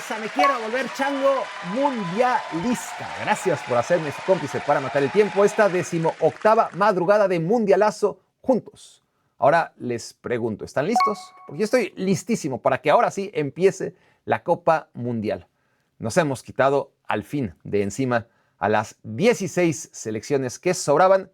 pasa? Me quiero volver chango mundialista. Gracias por hacerme su cómplice para matar el tiempo. Esta 18ª madrugada de Mundialazo juntos. Ahora les pregunto, ¿están listos? Porque yo estoy listísimo para que ahora sí empiece la Copa Mundial. Nos hemos quitado al fin de encima a las 16 selecciones que sobraban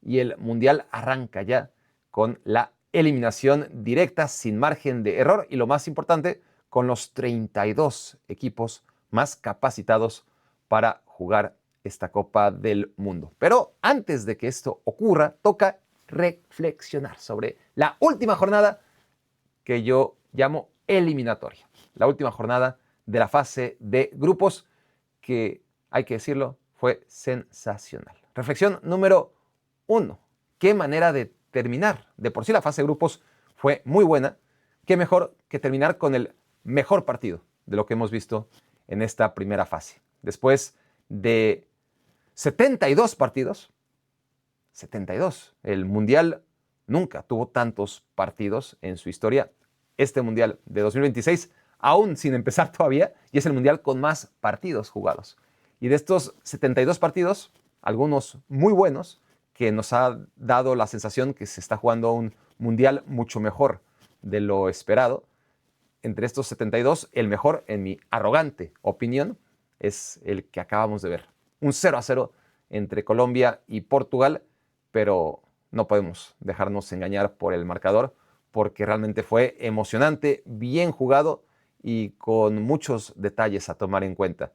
y el Mundial arranca ya con la eliminación directa sin margen de error y lo más importante, con los 32 equipos más capacitados para jugar esta Copa del Mundo. Pero antes de que esto ocurra, toca reflexionar sobre la última jornada que yo llamo eliminatoria. La última jornada de la fase de grupos que, hay que decirlo, fue sensacional. Reflexión número 1. ¿Qué manera de terminar? De por sí la fase de grupos fue muy buena. ¿Qué mejor que terminar con el mejor partido de lo que hemos visto en esta primera fase? Después de 72 partidos, 72. El Mundial nunca tuvo tantos partidos en su historia. Este Mundial de 2026, aún sin empezar todavía, y es el Mundial con más partidos jugados. Y de estos 72 partidos, algunos muy buenos, que nos ha dado la sensación que se está jugando un Mundial mucho mejor de lo esperado. Entre estos 72, el mejor, en mi arrogante opinión, es el que acabamos de ver. Un 0-0 entre Colombia y Portugal, pero no podemos dejarnos engañar por el marcador, porque realmente fue emocionante, bien jugado y con muchos detalles a tomar en cuenta.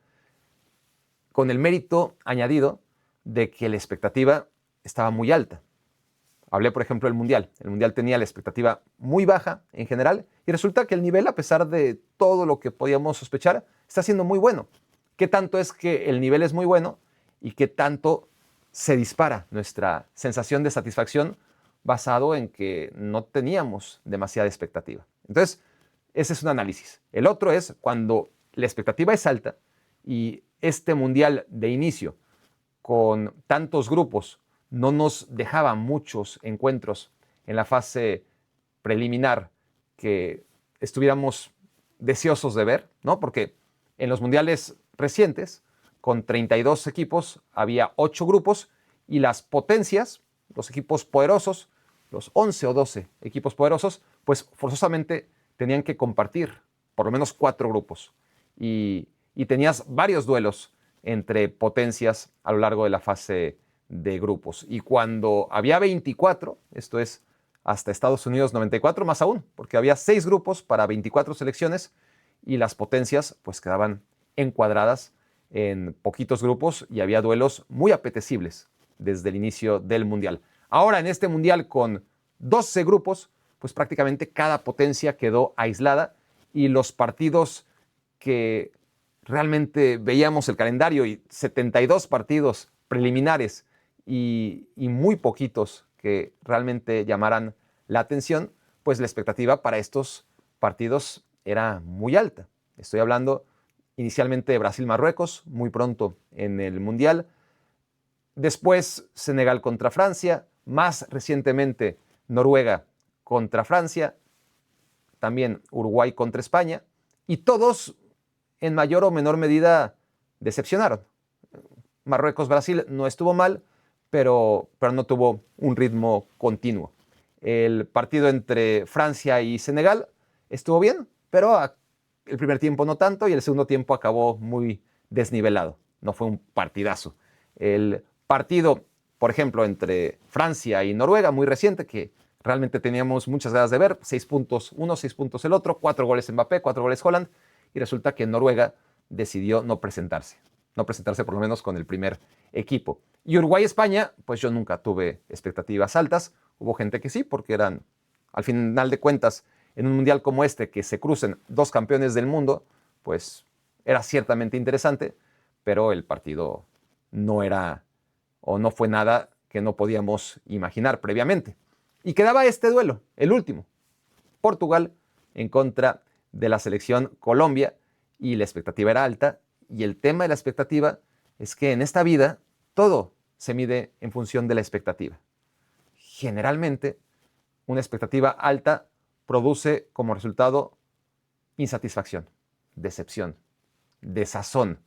Con el mérito añadido de que la expectativa estaba muy alta. Hablé, por ejemplo, del Mundial. El Mundial tenía la expectativa muy baja en general y resulta que el nivel, a pesar de todo lo que podíamos sospechar, está siendo muy bueno. ¿Qué tanto es que el nivel es muy bueno y qué tanto se dispara nuestra sensación de satisfacción basado en que no teníamos demasiada expectativa? Entonces, ese es un análisis. El otro es cuando la expectativa es alta y este Mundial de inicio, con tantos grupos, no nos dejaba muchos encuentros en la fase preliminar que estuviéramos deseosos de ver, ¿no? Porque en los mundiales recientes, con 32 equipos, había 8 grupos y las potencias, los equipos poderosos, los 11 o 12 equipos poderosos, pues forzosamente tenían que compartir por lo menos 4 grupos. Y tenías varios duelos entre potencias a lo largo de la fase de grupos. Y cuando había 24, esto es hasta Estados Unidos 94, más aún, porque había 6 grupos para 24 selecciones y las potencias pues quedaban encuadradas en poquitos grupos y había duelos muy apetecibles desde el inicio del Mundial. Ahora en este Mundial con 12 grupos, pues prácticamente cada potencia quedó aislada y los partidos que realmente veíamos el calendario y 72 partidos preliminares y muy poquitos que realmente llamaran la atención, pues la expectativa para estos partidos era muy alta. Estoy hablando inicialmente de Brasil-Marruecos, muy pronto en el Mundial. Después Senegal contra Francia, más recientemente Noruega contra Francia, también Uruguay contra España, y todos en mayor o menor medida decepcionaron. Marruecos-Brasil no estuvo mal, pero no tuvo un ritmo continuo. El partido entre Francia y Senegal estuvo bien, pero el primer tiempo no tanto y el segundo tiempo acabó muy desnivelado. No fue un partidazo. El partido, por ejemplo, entre Francia y Noruega, muy reciente, que realmente teníamos muchas ganas de ver, 6 puntos uno, 6 puntos el otro, 4 goles Mbappé, 4 goles Haaland, y resulta que Noruega decidió no presentarse por lo menos con el primer equipo. Y Uruguay-España, pues yo nunca tuve expectativas altas, hubo gente que sí, porque eran, al final de cuentas, en un mundial como este, que se crucen 2 campeones del mundo, pues era ciertamente interesante, pero el partido no era o no fue nada que no podíamos imaginar previamente. Y quedaba este duelo, el último, Portugal en contra de la selección Colombia, y la expectativa era alta, y el tema de la expectativa es que en esta vida todo se mide en función de la expectativa. Generalmente, una expectativa alta produce como resultado insatisfacción, decepción, de sazón.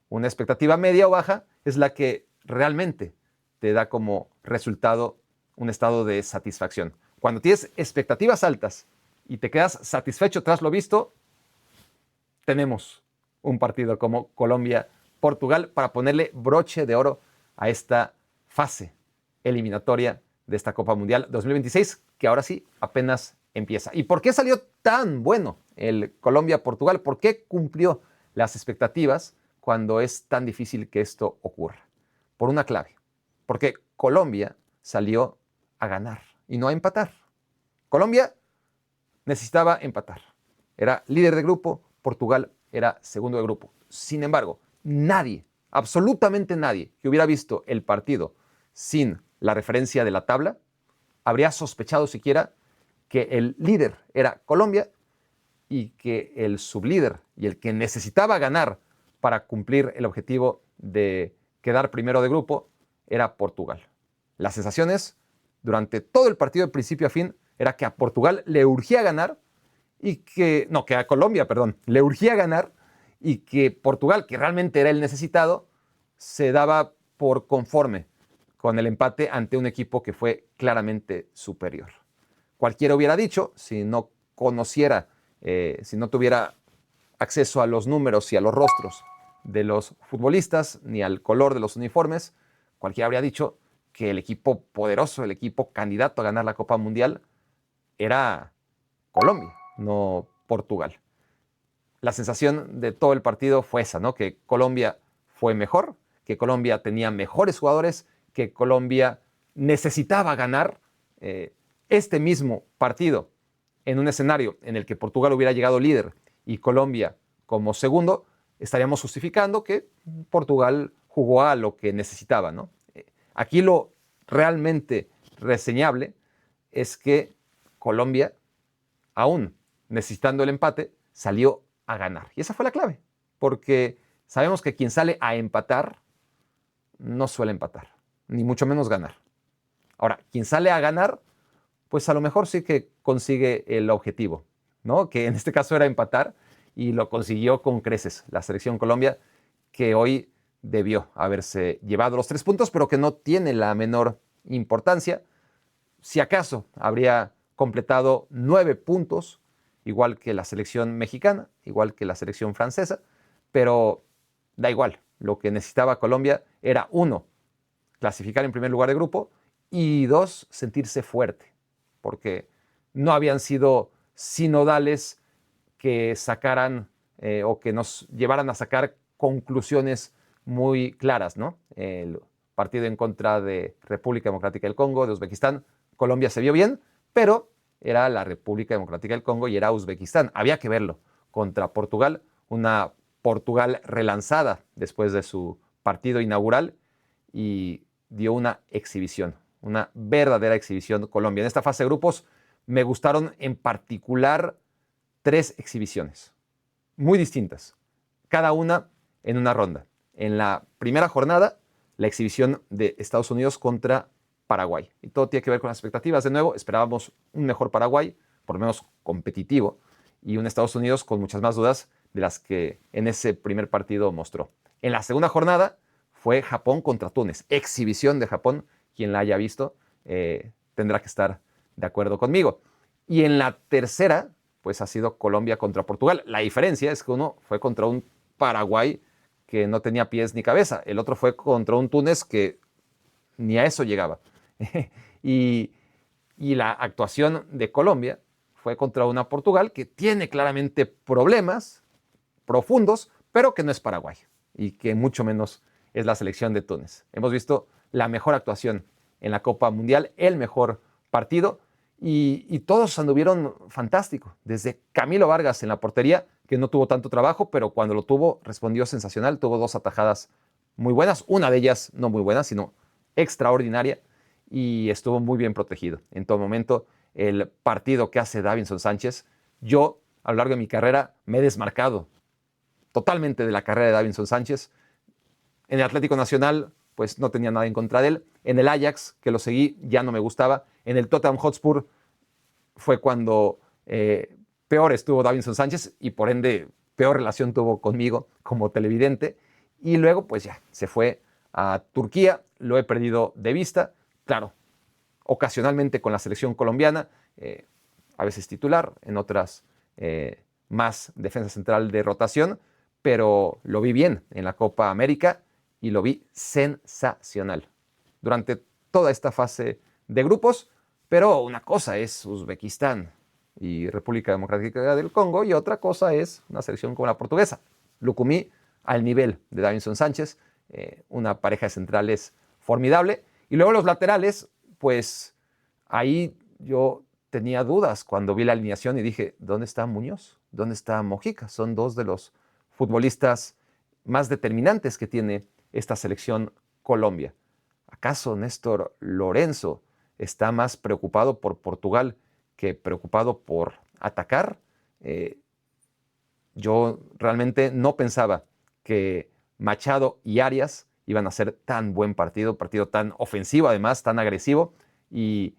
Una expectativa media o baja es la que realmente te da como resultado un estado de satisfacción. Cuando tienes expectativas altas y te quedas satisfecho tras lo visto, tenemos un partido como Colombia-Portugal para ponerle broche de oro a esta fase eliminatoria de esta Copa Mundial 2026, que ahora sí apenas empieza. ¿Y por qué salió tan bueno el Colombia-Portugal? ¿Por qué cumplió las expectativas cuando es tan difícil que esto ocurra? Por una clave. Porque Colombia salió a ganar y no a empatar. Colombia necesitaba empatar. Era líder de grupo, Portugal era segundo de grupo. Sin embargo, nadie, absolutamente nadie que hubiera visto el partido sin la referencia de la tabla, habría sospechado siquiera que el líder era Colombia y que el sublíder y el que necesitaba ganar para cumplir el objetivo de quedar primero de grupo era Portugal. Las sensaciones durante todo el partido de principio a fin era que a Portugal le urgía ganar y que a Colombia, le urgía ganar y que Portugal, que realmente era el necesitado, se daba por conforme con el empate ante un equipo que fue claramente superior. Cualquiera hubiera dicho, si no conociera, si no tuviera acceso a los números y a los rostros de los futbolistas, ni al color de los uniformes, cualquiera habría dicho que el equipo poderoso, el equipo candidato a ganar la Copa Mundial era Colombia, no Portugal. La sensación de todo el partido fue esa, ¿no? Que Colombia fue mejor, que Colombia tenía mejores jugadores, que Colombia necesitaba ganar este mismo partido en un escenario en el que Portugal hubiera llegado líder y Colombia como segundo, estaríamos justificando que Portugal jugó a lo que necesitaba, ¿no? Aquí lo realmente reseñable es que Colombia, aún necesitando el empate, salió a ganar. Y esa fue la clave, porque sabemos que quien sale a empatar no suele empatar, ni mucho menos ganar. Ahora, quien sale a ganar, pues a lo mejor sí que consigue el objetivo, ¿no? Que en este caso era empatar y lo consiguió con creces la selección Colombia, que hoy debió haberse llevado los 3 puntos, pero que no tiene la menor importancia. Si acaso habría completado 9 puntos, igual que la selección mexicana, igual que la selección francesa, pero da igual. Lo que necesitaba Colombia era, 1, clasificar en primer lugar de grupo y 2, sentirse fuerte, porque no habían sido sinodales que sacaran o que nos llevaran a sacar conclusiones muy claras, ¿no? El partido en contra de República Democrática del Congo, de Uzbekistán, Colombia se vio bien, pero era la República Democrática del Congo y era Uzbekistán. Había que verlo contra Portugal, una Portugal relanzada después de su partido inaugural y dio una exhibición, una verdadera exhibición Colombia. En esta fase de grupos me gustaron en particular 3 exhibiciones muy distintas, cada una en una ronda. En la primera jornada, la exhibición de Estados Unidos contra Paraguay. Y todo tiene que ver con las expectativas. De nuevo, esperábamos un mejor Paraguay, por lo menos competitivo, y un Estados Unidos con muchas más dudas de las que en ese primer partido mostró. En la segunda jornada fue Japón contra Túnez. Exhibición de Japón. Quien la haya visto tendrá que estar de acuerdo conmigo. Y en la tercera, pues ha sido Colombia contra Portugal. La diferencia es que uno fue contra un Paraguay que no tenía pies ni cabeza. El otro fue contra un Túnez que ni a eso llegaba. y la actuación de Colombia fue contra una Portugal que tiene claramente problemas profundos, pero que no es Paraguay y que mucho menos es la selección de Túnez. Hemos visto la mejor actuación en la Copa Mundial, el mejor partido, y todos anduvieron fantástico. Desde Camilo Vargas en la portería, que no tuvo tanto trabajo, pero cuando lo tuvo respondió sensacional, tuvo 2 atajadas muy buenas, una de ellas no muy buena, sino extraordinaria, y estuvo muy bien protegido. En todo momento, el partido que hace Davinson Sánchez, yo a lo largo de mi carrera me he desmarcado totalmente de la carrera de Davinson Sánchez. En el Atlético Nacional, pues no tenía nada en contra de él. En el Ajax, que lo seguí, ya no me gustaba. En el Tottenham Hotspur fue cuando peor estuvo Davinson Sánchez y por ende peor relación tuvo conmigo como televidente. Y luego, pues ya, se fue a Turquía, lo he perdido de vista. Claro, ocasionalmente con la selección colombiana, a veces titular, en otras más defensa central de rotación, pero lo vi bien en la Copa América y lo vi sensacional durante toda esta fase de grupos. Pero una cosa es Uzbekistán y República Democrática del Congo y otra cosa es una selección como la portuguesa. Lucumí al nivel de Davinson Sánchez, una pareja de centrales formidable. Y luego los laterales, pues ahí yo tenía dudas cuando vi la alineación y dije, ¿dónde está Muñoz? ¿Dónde está Mojica? Son dos de los futbolistas más determinantes que tiene esta selección Colombia. ¿Acaso Néstor Lorenzo está más preocupado por Portugal que preocupado por atacar? Yo realmente no pensaba que Machado y Arias iban a hacer tan buen partido tan ofensivo además, tan agresivo y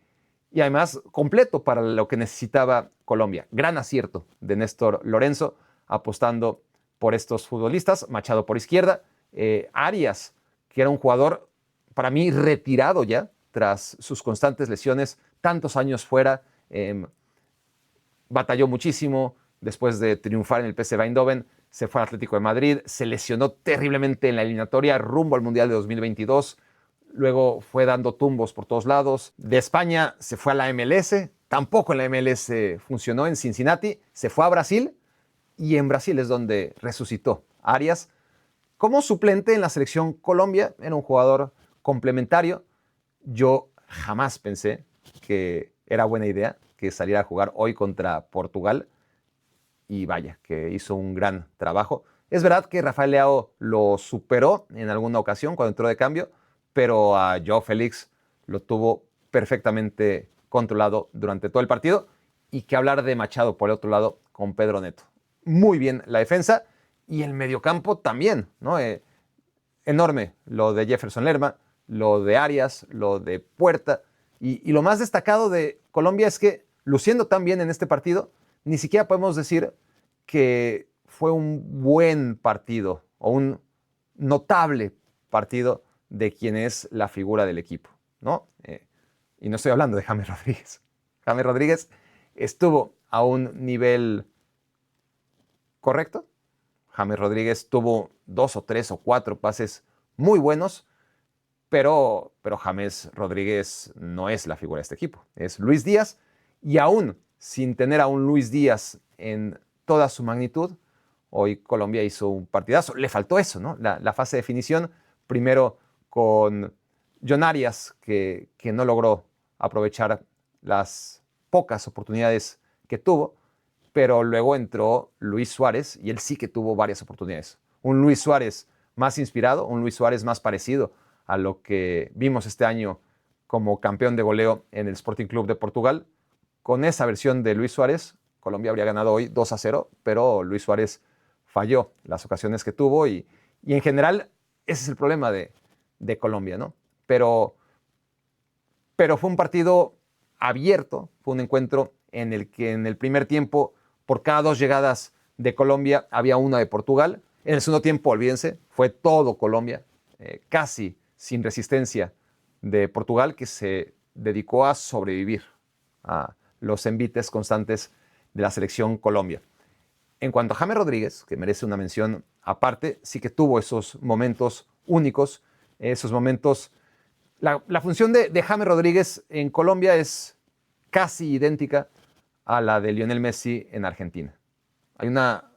además completo para lo que necesitaba Colombia. Gran acierto de Néstor Lorenzo apostando por estos futbolistas, Machado por izquierda, Arias, que era un jugador para mí retirado ya tras sus constantes lesiones, tantos años fuera, batalló muchísimo después de triunfar en el PSV Eindhoven, se fue al Atlético de Madrid, se lesionó terriblemente en la eliminatoria rumbo al Mundial de 2022, luego fue dando tumbos por todos lados. De España se fue a la MLS, tampoco en la MLS funcionó en Cincinnati, se fue a Brasil y en Brasil es donde resucitó Arias como suplente en la selección Colombia. Era un jugador complementario. Yo jamás pensé que era buena idea que saliera a jugar hoy contra Portugal y vaya, que hizo un gran trabajo. Es verdad que Rafael Leao lo superó en alguna ocasión cuando entró de cambio, pero a Joao Félix lo tuvo perfectamente controlado durante todo el partido. Y que hablar de Machado por el otro lado con Pedro Neto. Muy bien la defensa y el mediocampo también, ¿no? Enorme lo de Jefferson Lerma, lo de Arias, lo de Puerta. Y lo más destacado de Colombia es que, luciendo tan bien en este partido, ni siquiera podemos decir que fue un buen partido o un notable partido de quien es la figura del equipo, ¿no? Y no estoy hablando de James Rodríguez. James Rodríguez estuvo a un nivel correcto. James Rodríguez tuvo 2 o 3 o 4 pases muy buenos, pero James Rodríguez no es la figura de este equipo, es Luis Díaz, y aún sin tener a un Luis Díaz en toda su magnitud, hoy Colombia hizo un partidazo. Le faltó eso, ¿no? La fase de definición, primero con John Arias, que no logró aprovechar las pocas oportunidades que tuvo, pero luego entró Luis Suárez y él sí que tuvo varias oportunidades. Un Luis Suárez más inspirado, un Luis Suárez más parecido a lo que vimos este año como campeón de goleo en el Sporting Club de Portugal. Con esa versión de Luis Suárez, Colombia habría ganado hoy 2-0, pero Luis Suárez falló las ocasiones que tuvo y en general ese es el problema de Colombia, ¿no? Pero fue un partido abierto, fue un encuentro en el que en el primer tiempo, por cada 2 llegadas de Colombia, había una de Portugal. En el segundo tiempo, olvídense, fue todo Colombia, casi sin resistencia de Portugal, que se dedicó a sobrevivir a los envites constantes de la selección Colombia. En cuanto a James Rodríguez, que merece una mención aparte, sí que tuvo esos momentos únicos, esos momentos. La función de James Rodríguez en Colombia es casi idéntica a la de Lionel Messi en Argentina. Hay una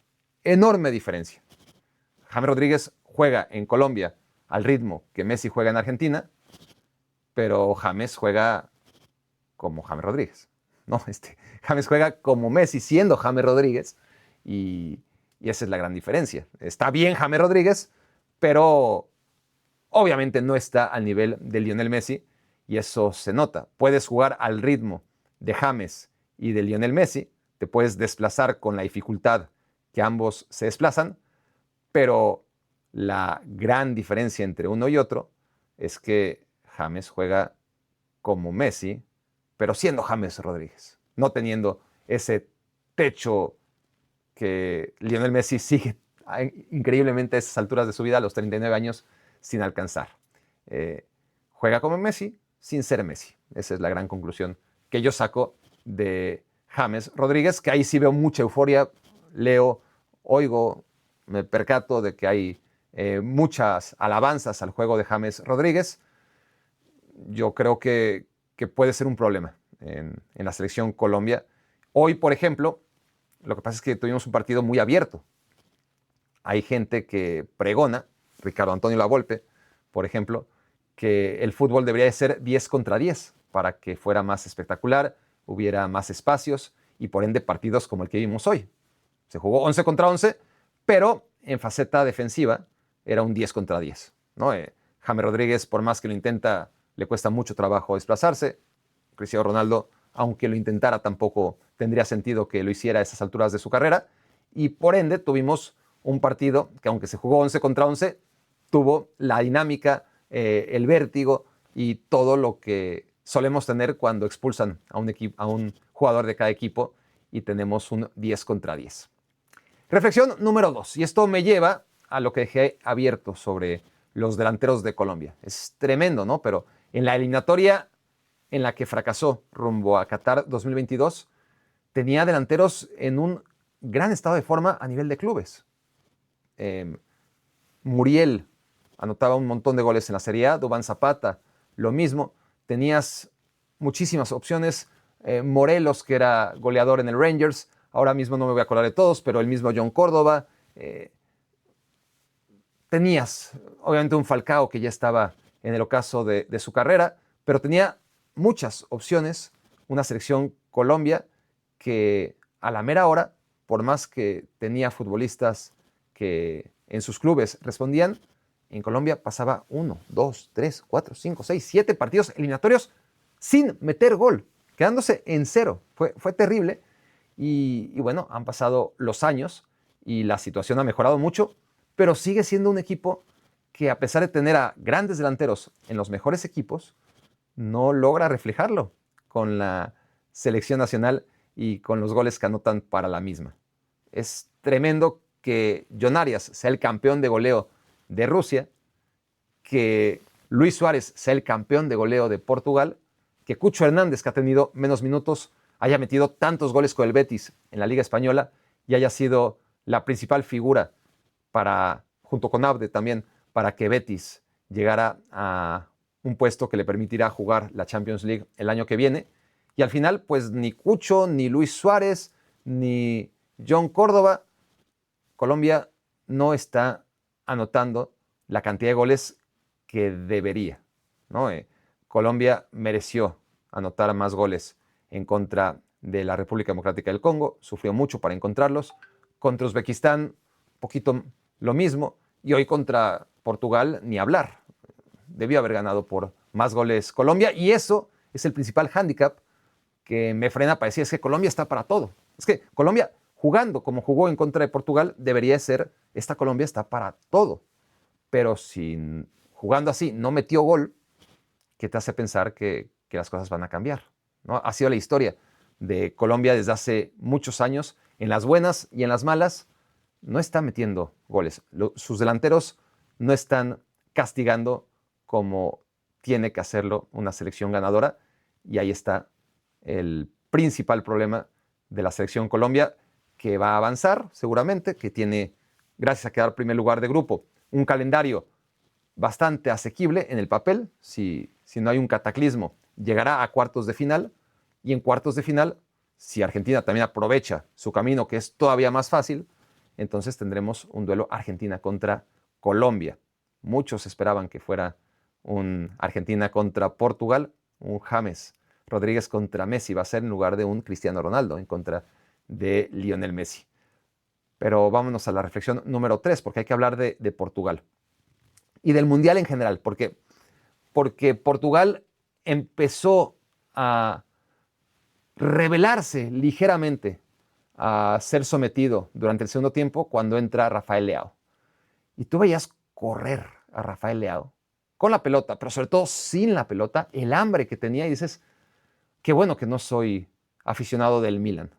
enorme diferencia. James Rodríguez juega en Colombia al ritmo que Messi juega en Argentina, pero James juega como James Rodríguez. No, James juega como Messi siendo James Rodríguez y esa es la gran diferencia. Está bien James Rodríguez, pero obviamente no está al nivel de Lionel Messi y eso se nota. Puedes jugar al ritmo de James y de Lionel Messi, te puedes desplazar con la dificultad que ambos se desplazan, pero la gran diferencia entre uno y otro es que James juega como Messi, pero siendo James Rodríguez, no teniendo ese techo que Lionel Messi sigue increíblemente a esas alturas de su vida, a los 39 años, sin alcanzar. Juega como Messi, sin ser Messi. Esa es la gran conclusión que yo saco de James Rodríguez, que ahí sí veo mucha euforia, leo, oigo, me percato de que hay muchas alabanzas al juego de James Rodríguez. Yo creo que puede ser un problema en la selección Colombia. Hoy, por ejemplo, lo que pasa es que tuvimos un partido muy abierto. Hay gente que pregona, Ricardo Antonio Lavolpe, por ejemplo, que el fútbol debería de ser 10 contra 10 para que fuera más espectacular, hubiera más espacios y por ende partidos como el que vimos hoy. Se jugó 11 contra 11, pero en faceta defensiva era un 10 contra 10, ¿no? James Rodríguez, por más que lo intenta, le cuesta mucho trabajo desplazarse. Cristiano Ronaldo, aunque lo intentara, tampoco tendría sentido que lo hiciera a esas alturas de su carrera. Y por ende tuvimos un partido que, aunque se jugó 11 contra 11, tuvo la dinámica, el vértigo y todo lo que solemos tener cuando expulsan a un jugador de cada equipo y tenemos un 10 contra 10. Reflexión número 2, y esto me lleva a lo que dejé abierto sobre los delanteros de Colombia. Es tremendo, ¿no? Pero en la eliminatoria en la que fracasó rumbo a Qatar 2022, tenía delanteros en un gran estado de forma a nivel de clubes. Muriel anotaba un montón de goles en la Serie A, Duván Zapata, lo mismo. Tenías muchísimas opciones. Morelos, que era goleador en el Rangers, ahora mismo no me voy a acordar de todos, pero el mismo John Córdoba. Tenías, obviamente, un Falcao que ya estaba en el ocaso de su carrera, pero tenía muchas opciones, una selección Colombia que a la mera hora, por más que tenía futbolistas que en sus clubes respondían, en Colombia pasaba 1, 2, 3, 4, 5, 6, 7 partidos eliminatorios sin meter gol, quedándose en 0. Fue terrible y bueno, han pasado los años y la situación ha mejorado mucho, pero sigue siendo un equipo que, a pesar de tener a grandes delanteros en los mejores equipos, no logra reflejarlo con la selección nacional y con los goles que anotan para la misma. Es tremendo que John Arias sea el campeón de goleo de Rusia, que Luis Suárez sea el campeón de goleo de Portugal, que Cucho Hernández, que ha tenido menos minutos, haya metido tantos goles con el Betis en la Liga Española y haya sido la principal figura junto con Abde también, para que Betis llegara a un puesto que le permitirá jugar la Champions League el año que viene. Y al final, pues ni Cucho, ni Luis Suárez, ni John Córdoba, Colombia no está anotando la cantidad de goles que debería, ¿no? Colombia mereció anotar más goles en contra de la República Democrática del Congo, sufrió mucho para encontrarlos. Contra Uzbekistán, un poquito lo mismo, y hoy contra Portugal, ni hablar. Debió haber ganado por más goles Colombia, y eso es el principal hándicap que me frena para decir, es que Colombia está para todo. Es que Colombia, jugando como jugó en contra de Portugal, debería ser, esta Colombia está para todo. Pero si jugando así no metió gol, ¿qué te hace pensar que las cosas van a cambiar? ¿No? Ha sido la historia de Colombia desde hace muchos años, en las buenas y en las malas, no está metiendo goles. Sus delanteros no están castigando como tiene que hacerlo una selección ganadora, y ahí está el principal problema de la selección Colombia, que va a avanzar seguramente, que tiene, gracias a quedar primer lugar de grupo, un calendario bastante asequible en el papel. Si no hay un cataclismo, llegará a cuartos de final, y en cuartos de final, si Argentina también aprovecha su camino, que es todavía más fácil, entonces tendremos un duelo Argentina contra Colombia. Muchos esperaban que fuera un Argentina contra Portugal, un James Rodríguez contra Messi va a ser en lugar de un Cristiano Ronaldo en contra de Lionel Messi. Pero vámonos a la reflexión número 3, porque hay que hablar de Portugal y del Mundial en general, porque Portugal empezó a rebelarse ligeramente, a ser sometido durante el segundo tiempo cuando entra Rafael Leao. Y tú veías correr a Rafael Leao con la pelota, pero sobre todo sin la pelota, el hambre que tenía, y dices, qué bueno que no soy aficionado del Milan.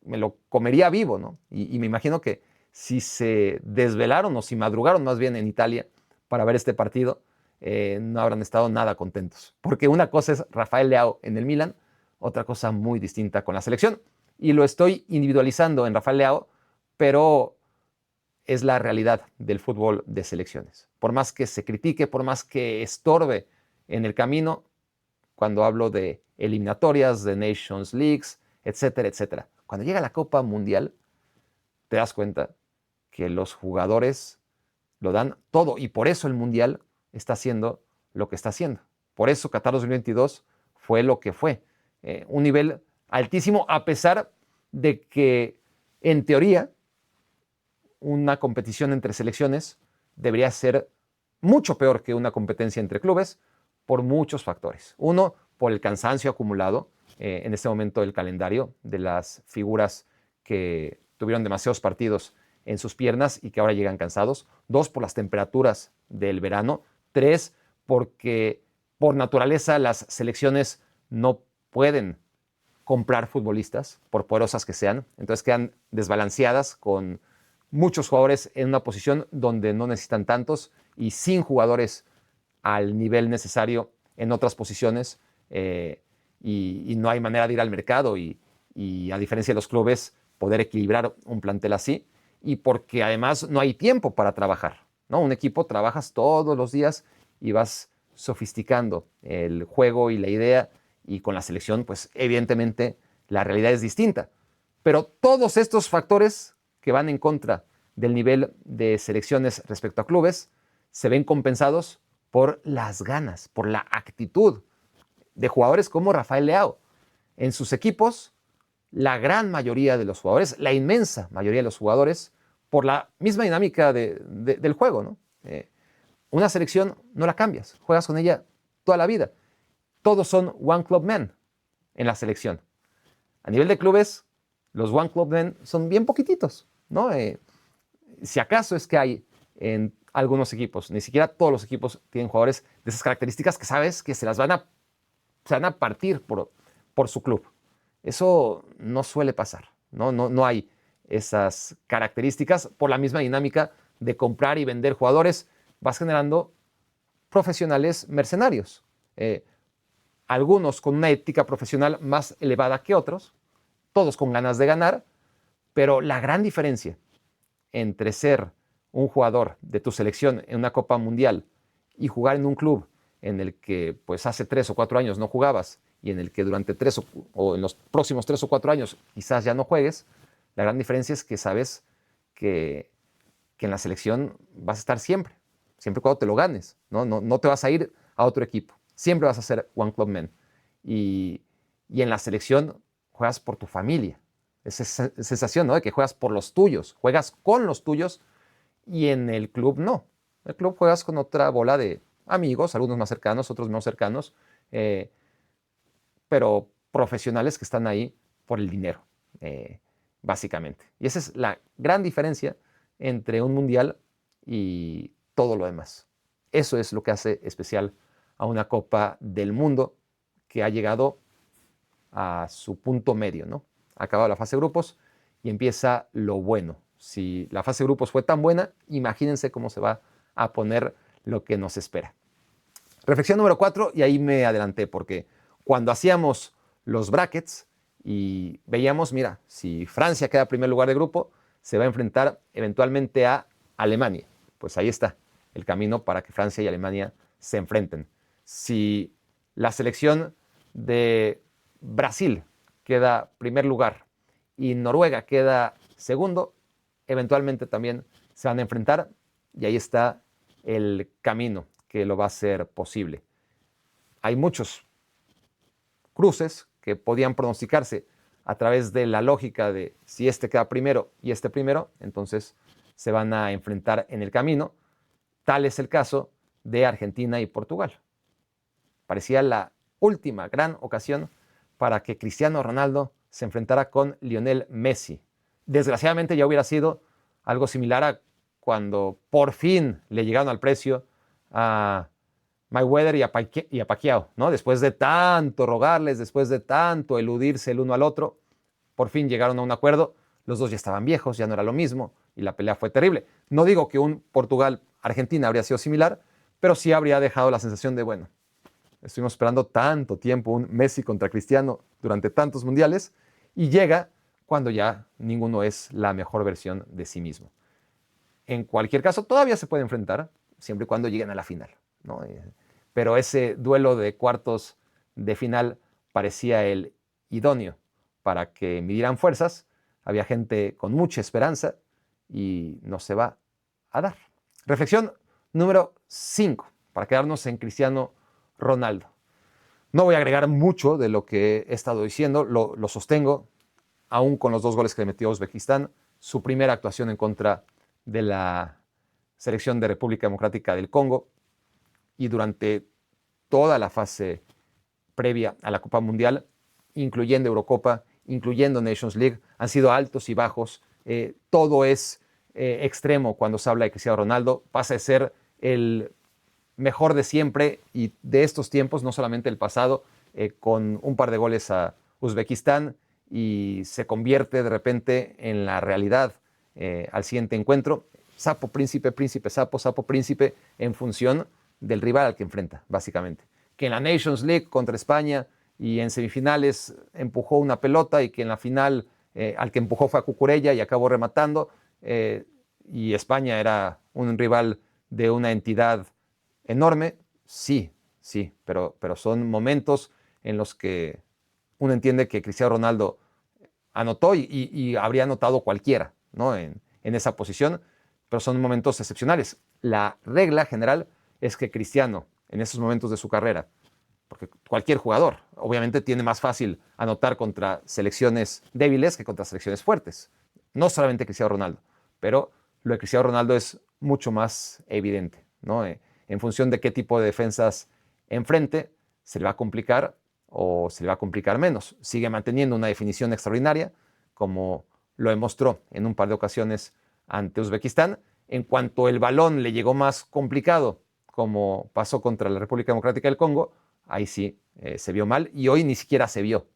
me lo comería vivo, ¿no? Y me imagino que si se desvelaron o si madrugaron más bien en Italia para ver este partido, no habrán estado nada contentos. Porque una cosa es Rafael Leao en el Milan, otra cosa muy distinta con la selección. Y lo estoy individualizando en Rafael Leao, pero es la realidad del fútbol de selecciones. Por más que se critique, por más que estorbe en el camino, cuando hablo de eliminatorias, de Nations Leagues, etcétera, etcétera. Cuando llega la Copa Mundial, te das cuenta que los jugadores lo dan todo y por eso el Mundial está haciendo lo que está haciendo. Por eso Qatar 2022 fue lo que fue. Un nivel altísimo, a pesar de que, en teoría, una competición entre selecciones debería ser mucho peor que una competencia entre clubes por muchos factores. Uno, por el cansancio acumulado en este momento del calendario de las figuras que tuvieron demasiados partidos en sus piernas y que ahora llegan cansados. Dos, por las temperaturas del verano. Tres, porque por naturaleza las selecciones no pueden comprar futbolistas, por poderosas que sean. Entonces quedan desbalanceadas con muchos jugadores en una posición donde no necesitan tantos y sin jugadores al nivel necesario en otras posiciones, y no hay manera de ir al mercado y a diferencia de los clubes poder equilibrar un plantel así, y porque además no hay tiempo para trabajar, ¿no? Un equipo trabajas todos los días y vas sofisticando el juego y la idea, y con la selección pues evidentemente la realidad es distinta. Pero todos estos factores que van en contra del nivel de selecciones respecto a clubes se ven compensados por las ganas, por la actitud de jugadores como Rafael Leao. En sus equipos, la gran mayoría de los jugadores, la inmensa mayoría de los jugadores, por la misma dinámica del juego, ¿no? Una selección no la cambias, juegas con ella toda la vida. Todos son One Club Men en la selección. A nivel de clubes, los One Club Men son bien poquititos, ¿no? Si acaso es que hay en algunos equipos, ni siquiera todos los equipos tienen jugadores de esas características que sabes que se van a partir por su club. Eso no suele pasar, no hay esas características por la misma dinámica de comprar y vender jugadores. Vas generando profesionales mercenarios, algunos con una ética profesional más elevada que otros, todos con ganas de ganar, pero la gran diferencia entre ser un jugador de tu selección en una Copa Mundial y jugar en un club en el que pues hace 3 o 4 años no jugabas y en el que durante 3 o en los próximos 3 o 4 años quizás ya no juegues, la gran diferencia es que sabes que en la selección vas a estar siempre cuando te lo ganes, no te vas a ir a otro equipo, siempre vas a ser One Club Men. Y en la selección juegas por tu familia, esa sensación, ¿no?, de que juegas por los tuyos, juegas con los tuyos, y en el club no. En el club juegas con otra bola de amigos, algunos más cercanos, otros menos cercanos, pero profesionales que están ahí por el dinero, básicamente. Y esa es la gran diferencia entre un mundial y todo lo demás. Eso es lo que hace especial a una Copa del Mundo que ha llegado a su punto medio, ¿no? Ha acabado la fase de grupos y empieza lo bueno. Si la fase de grupos fue tan buena, imagínense cómo se va a poner lo que nos espera. Reflexión número 4, y ahí me adelanté, porque cuando hacíamos los brackets y veíamos, mira, si Francia queda en primer lugar de grupo, se va a enfrentar eventualmente a Alemania. Pues ahí está el camino para que Francia y Alemania se enfrenten. Si la selección de Brasil queda primer lugar y Noruega queda segundo, eventualmente también se van a enfrentar, y ahí está el camino que lo va a hacer posible. Hay muchos cruces que podían pronosticarse a través de la lógica de si este queda primero y este primero, entonces se van a enfrentar en el camino. Tal es el caso de Argentina y Portugal. Parecía la última gran ocasión para que Cristiano Ronaldo se enfrentara con Lionel Messi. Desgraciadamente ya hubiera sido algo similar a cuando por fin le llegaron al precio a Mayweather y a Pacquiao, ¿no? Después de tanto rogarles, después de tanto eludirse el uno al otro, por fin llegaron a un acuerdo. Los dos ya estaban viejos, ya no era lo mismo y la pelea fue terrible. No digo que un Portugal-Argentina habría sido similar, pero sí habría dejado la sensación de, bueno, estuvimos esperando tanto tiempo un Messi contra Cristiano durante tantos mundiales y llega cuando ya ninguno es la mejor versión de sí mismo. En cualquier caso, todavía se puede enfrentar, siempre y cuando lleguen a la final, ¿no? Pero ese duelo de cuartos de final parecía el idóneo para que midieran fuerzas. Había gente con mucha esperanza y no se va a dar. Reflexión número 5, para quedarnos en Cristiano Ronaldo. No voy a agregar mucho de lo que he estado diciendo, lo sostengo, aún con los 2 goles que le metió Uzbekistán, su primera actuación en contra de la selección de República Democrática del Congo y durante toda la fase previa a la Copa Mundial, incluyendo Eurocopa, incluyendo Nations League, han sido altos y bajos. Todo es extremo cuando se habla de Cristiano Ronaldo. Pasa de ser el mejor de siempre y de estos tiempos, no solamente el pasado, con un par de goles a Uzbekistán, y se convierte de repente en la realidad al siguiente encuentro. Sapo, príncipe, príncipe, sapo, sapo, príncipe, en función del rival al que enfrenta, básicamente. Que en la Nations League contra España y en semifinales empujó una pelota y que en la final al que empujó fue a Cucurella y acabó rematando, y España era un rival de una entidad enorme, sí, pero son momentos en los que uno entiende que Cristiano Ronaldo anotó y habría anotado cualquiera, ¿no? en esa posición, pero son momentos excepcionales. La regla general es que Cristiano, en esos momentos de su carrera, porque cualquier jugador obviamente tiene más fácil anotar contra selecciones débiles que contra selecciones fuertes, no solamente Cristiano Ronaldo, pero lo de Cristiano Ronaldo es mucho más evidente, ¿no? En función de qué tipo de defensas enfrente, se le va a complicar o se le va a complicar menos. Sigue manteniendo una definición extraordinaria, como lo demostró en un par de ocasiones ante Uzbekistán. En cuanto el balón le llegó más complicado, como pasó contra la República Democrática del Congo, ahí sí se vio mal y hoy ni siquiera se vio.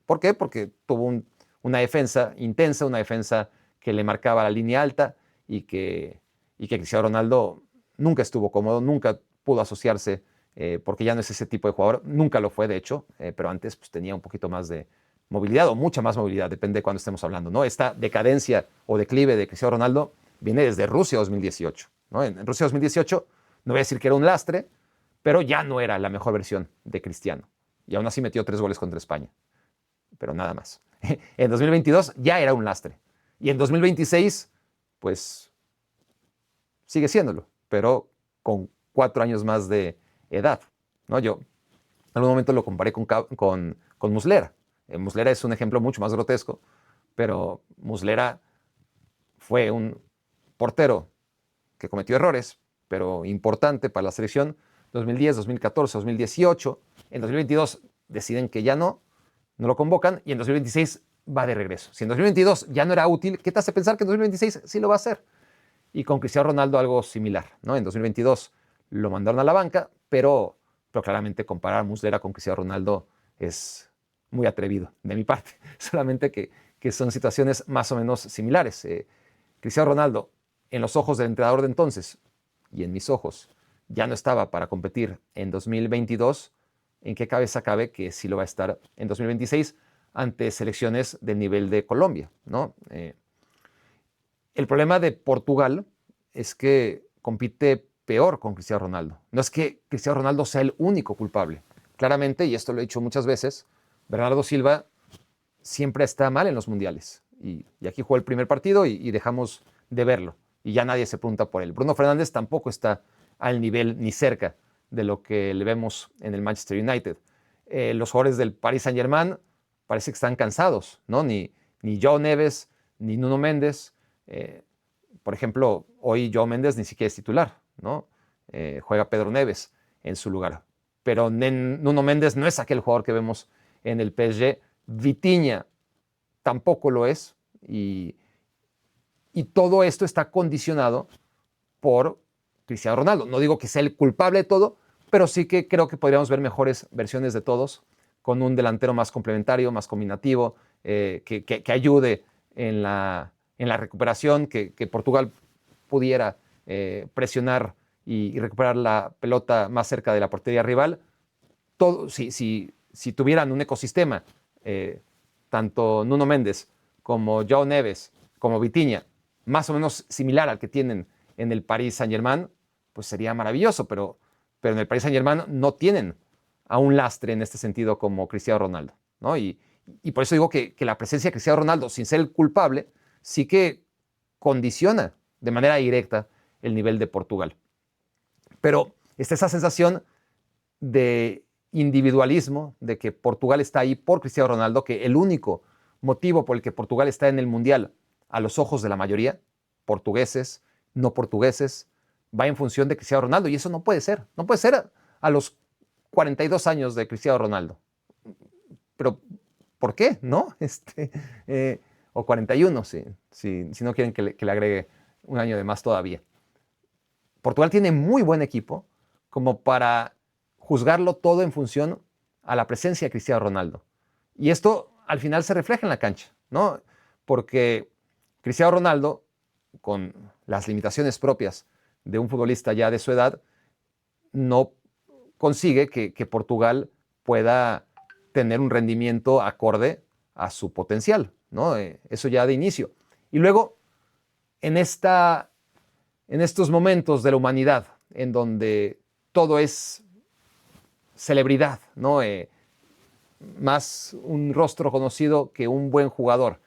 ¿Por qué? Porque tuvo una defensa intensa, una defensa que le marcaba la línea alta y que Cristiano Ronaldo nunca estuvo cómodo, nunca pudo asociarse, porque ya no es ese tipo de jugador, nunca lo fue de hecho, pero antes pues, tenía un poquito más de movilidad o mucha más movilidad, depende de cuándo estemos hablando, ¿no? Esta decadencia o declive de Cristiano Ronaldo viene desde Rusia 2018, ¿no? En Rusia 2018 no voy a decir que era un lastre, pero ya no era la mejor versión de Cristiano. Y aún así metió 3 goles contra España, pero nada más. En 2022 ya era un lastre. Y en 2026, pues, sigue siéndolo, pero con 4 años más de edad, ¿no? Yo en algún momento lo comparé con Muslera. Muslera es un ejemplo mucho más grotesco, pero Muslera fue un portero que cometió errores, pero importante para la selección. 2010, 2014, 2018. En 2022 deciden que ya no lo convocan y en 2026 va de regreso. Si en 2022 ya no era útil, ¿qué te hace pensar que en 2026 sí lo va a hacer? Y con Cristiano Ronaldo algo similar, ¿no? En 2022 lo mandaron a la banca, pero claramente comparar a Muslera con Cristiano Ronaldo es muy atrevido de mi parte. Solamente que son situaciones más o menos similares. Cristiano Ronaldo, en los ojos del entrenador de entonces y en mis ojos, ya no estaba para competir en 2022. ¿En qué cabeza cabe que sí lo va a estar en 2026 ante selecciones del nivel de Colombia, ¿no? El problema de Portugal es que compite peor con Cristiano Ronaldo. No es que Cristiano Ronaldo sea el único culpable. Claramente, y esto lo he dicho muchas veces, Bernardo Silva siempre está mal en los mundiales. Y aquí jugó el primer partido y dejamos de verlo. Y ya nadie se pregunta por él. Bruno Fernández tampoco está al nivel ni cerca de lo que le vemos en el Manchester United. Los jugadores del Paris Saint-Germain parece que están cansados, ¿no? Ni Joao Neves, ni Nuno Méndez. Por ejemplo, hoy Joao Méndez ni siquiera es titular, ¿no? Juega Pedro Neves en su lugar. Pero Nuno Méndez no es aquel jugador que vemos en el PSG. Vitinha tampoco lo es. Y todo esto está condicionado por Cristiano Ronaldo. No digo que sea el culpable de todo, pero sí que creo que podríamos ver mejores versiones de todos, con un delantero más complementario, más combinativo, que ayude en la recuperación, que Portugal pudiera presionar y recuperar la pelota más cerca de la portería rival. Todo, si tuvieran un ecosistema, tanto Nuno Méndez como João Neves, como Vitinha, más o menos similar al que tienen en el Paris Saint-Germain, pues sería maravilloso, pero en el Paris Saint-Germain no tienen a un lastre en este sentido como Cristiano Ronaldo, ¿no? Y por eso digo que la presencia de Cristiano Ronaldo, sin ser el culpable, sí que condiciona de manera directa el nivel de Portugal. Pero está esa sensación de individualismo, de que Portugal está ahí por Cristiano Ronaldo, que el único motivo por el que Portugal está en el Mundial a los ojos de la mayoría, portugueses, no portugueses, va en función de Cristiano Ronaldo. Y eso no puede ser. No puede ser a los 42 años de Cristiano Ronaldo. Pero, ¿por qué? ¿No? O 41, si no quieren que le agregue un año de más todavía. Portugal tiene muy buen equipo como para juzgarlo todo en función a la presencia de Cristiano Ronaldo. Y esto al final se refleja en la cancha, ¿no? Porque Cristiano Ronaldo, con las limitaciones propias de un futbolista ya de su edad, no consigue que Portugal pueda tener un rendimiento acorde a su potencial, ¿no? Eso ya de inicio. Y luego, en estos momentos de la humanidad, en donde todo es celebridad, ¿no? Más un rostro conocido que un buen jugador.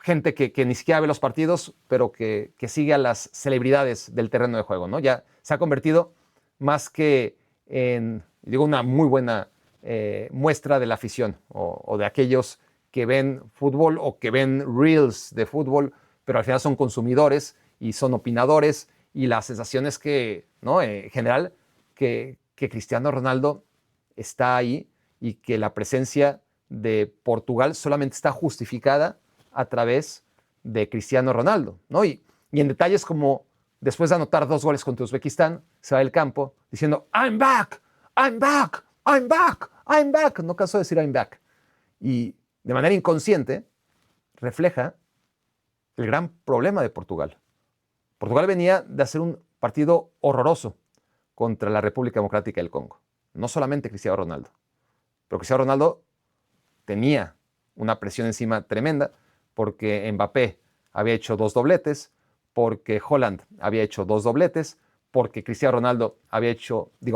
Gente que ni siquiera ve los partidos, pero que sigue a las celebridades del terreno de juego, ¿no? Ya se ha convertido más que en, digo, una muy buena muestra de la afición o de aquellos que ven fútbol o que ven reels de fútbol, pero al final son consumidores y son opinadores, y la sensación es que, ¿no? En general, que Cristiano Ronaldo está ahí y que la presencia de Portugal solamente está justificada a través de Cristiano Ronaldo, ¿no? Y en detalles como después de anotar 2 goles contra Uzbekistán, se va del campo diciendo I'm back, I'm back, I'm back, I'm back. No cansó de decir I'm back. Y de manera inconsciente refleja el gran problema de Portugal. Portugal venía de hacer un partido horroroso contra la República Democrática del Congo. No solamente Cristiano Ronaldo, pero Cristiano Ronaldo tenía una presión encima tremenda porque Mbappé había hecho 2 dobletes, porque Haaland había hecho 2 dobletes, porque Cristiano Ronaldo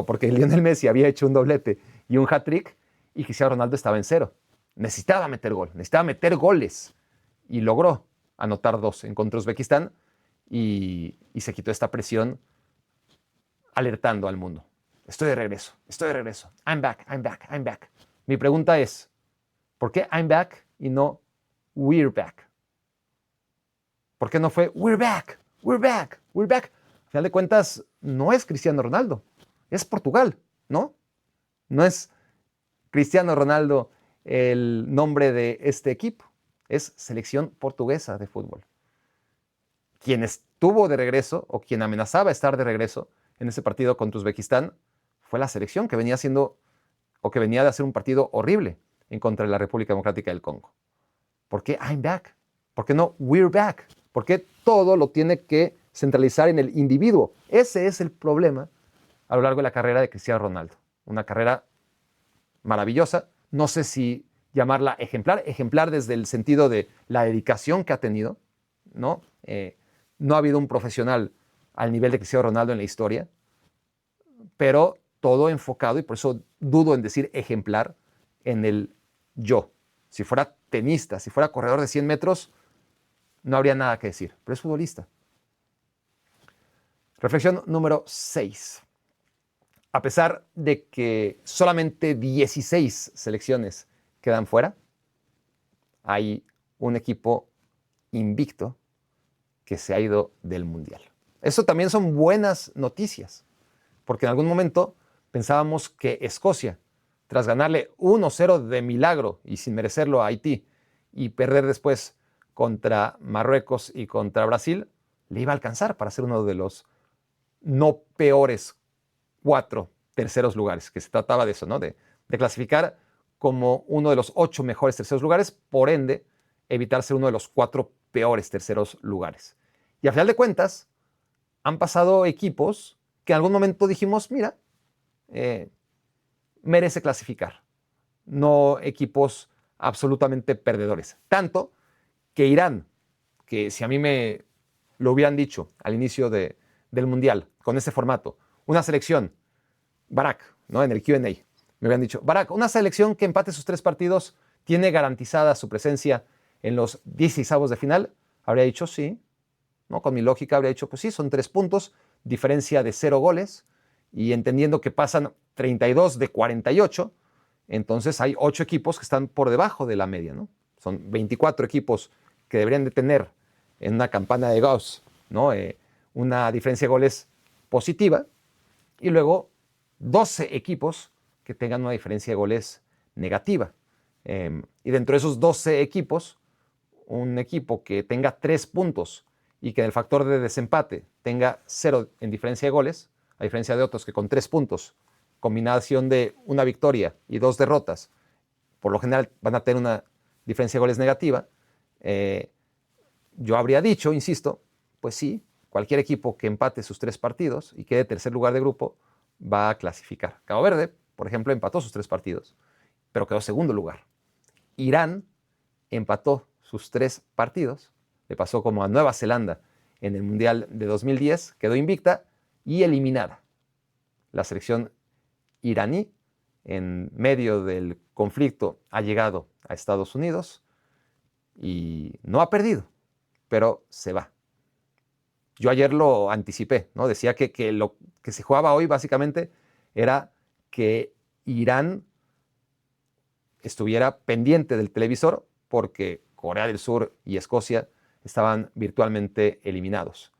porque Lionel Messi había hecho un doblete y un hat-trick, y Cristiano Ronaldo estaba en 0. Necesitaba meter goles, y logró anotar 2 en contra de Uzbekistán, y se quitó esta presión alertando al mundo. Estoy de regreso. I'm back, I'm back, I'm back. Mi pregunta es, ¿por qué I'm back y no we're back? ¿Por qué no fue we're back, we're back, we're back? Al final de cuentas, no es Cristiano Ronaldo, es Portugal, ¿no? No es Cristiano Ronaldo el nombre de este equipo, es selección portuguesa de fútbol. Quien estuvo de regreso o quien amenazaba estar de regreso en ese partido contra Uzbekistán fue la selección que venía de hacer un partido horrible en contra de la República Democrática del Congo. ¿Por qué I'm back? ¿Por qué no we're back? ¿Por qué todo lo tiene que centralizar en el individuo? Ese es el problema a lo largo de la carrera de Cristiano Ronaldo. Una carrera maravillosa, no sé si llamarla ejemplar desde el sentido de la dedicación que ha tenido, ¿no? No ha habido un profesional al nivel de Cristiano Ronaldo en la historia, pero todo enfocado, y por eso dudo en decir ejemplar, en el yo. Si fuera tenista, si fuera corredor de 100 metros, no habría nada que decir, pero es futbolista. Reflexión número 6. A pesar de que solamente 16 selecciones quedan fuera, hay un equipo invicto que se ha ido del Mundial. Eso también son buenas noticias, porque en algún momento pensábamos que Escocia, tras ganarle 1-0 de milagro y sin merecerlo a Haití, y perder después contra Marruecos y contra Brasil, le iba a alcanzar para ser uno de los no peores 4 terceros lugares, que se trataba de eso, ¿no? De clasificar como uno de los 8 mejores terceros lugares, por ende, evitar ser uno de los 4 peores terceros lugares. Y a final de cuentas, han pasado equipos que en algún momento dijimos, mira, merece clasificar. No equipos absolutamente perdedores. Tanto que Irán, que si a mí me lo hubieran dicho al inicio del Mundial, con este formato, una selección, Barak, ¿no? En el Q&A, me hubieran dicho, Barak, una selección que empate sus 3 partidos, tiene garantizada su presencia en los 16avos de final, habría dicho sí, ¿no? Con mi lógica habría dicho, pues sí, son 3 puntos, diferencia de 0 goles, y entendiendo que pasan 32 de 48, entonces hay 8 equipos que están por debajo de la media, ¿no? Son 24 equipos que deberían de tener en una campana de Gauss, ¿no? Una diferencia de goles positiva, y luego 12 equipos que tengan una diferencia de goles negativa. Y dentro de esos 12 equipos, un equipo que tenga 3 puntos y que en el factor de desempate tenga 0 en diferencia de goles, a diferencia de otros que con 3 puntos, combinación de una victoria y 2 derrotas, por lo general van a tener una diferencia de goles negativa, yo habría dicho, insisto, pues sí, cualquier equipo que empate sus 3 partidos y quede tercer lugar de grupo va a clasificar. Cabo Verde, por ejemplo, empató sus 3 partidos, pero quedó segundo lugar. Irán empató sus 3 partidos, le pasó como a Nueva Zelanda en el Mundial de 2010, quedó invicta y eliminada. La selección iraní, en medio del conflicto, ha llegado a Estados Unidos y no ha perdido, pero se va. Yo ayer lo anticipé, ¿no? Decía que lo que se jugaba hoy básicamente era que Irán estuviera pendiente del televisor porque Corea del Sur y Escocia estaban virtualmente eliminados,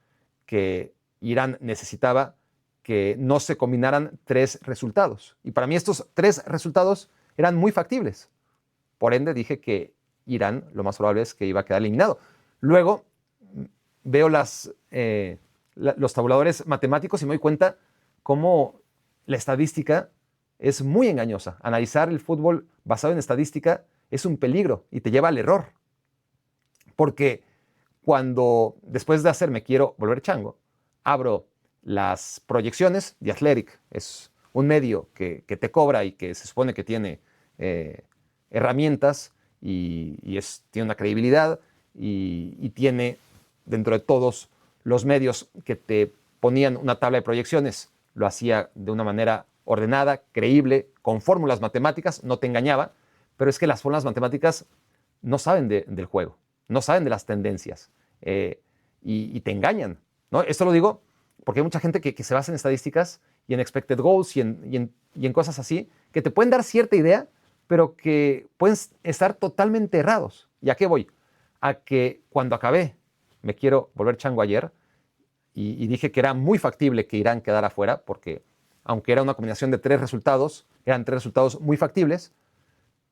que Irán necesitaba que no se combinaran 3 resultados. Y para mí estos 3 resultados eran muy factibles. Por ende dije que Irán lo más probable es que iba a quedar eliminado. Luego veo los tabuladores matemáticos y me doy cuenta cómo la estadística es muy engañosa. Analizar el fútbol basado en estadística es un peligro y te lleva al error. Porque cuando después de hacer Me Quiero Volver Chango, abro las proyecciones, The Athletic es un medio que te cobra y que se supone que tiene herramientas y tiene una credibilidad y tiene dentro de todos los medios que te ponían una tabla de proyecciones, lo hacía de una manera ordenada, creíble, con fórmulas matemáticas, no te engañaba, pero es que las fórmulas matemáticas no saben del juego, no saben de las tendencias y te engañan, ¿no? Esto lo digo porque hay mucha gente que se basa en estadísticas y en expected goals y en cosas así, que te pueden dar cierta idea, pero que pueden estar totalmente errados. ¿Y a qué voy? A que cuando acabé Me Quiero Volver Chango ayer y dije que era muy factible que Irán quedara fuera, porque aunque era una combinación de 3 resultados, eran 3 resultados muy factibles,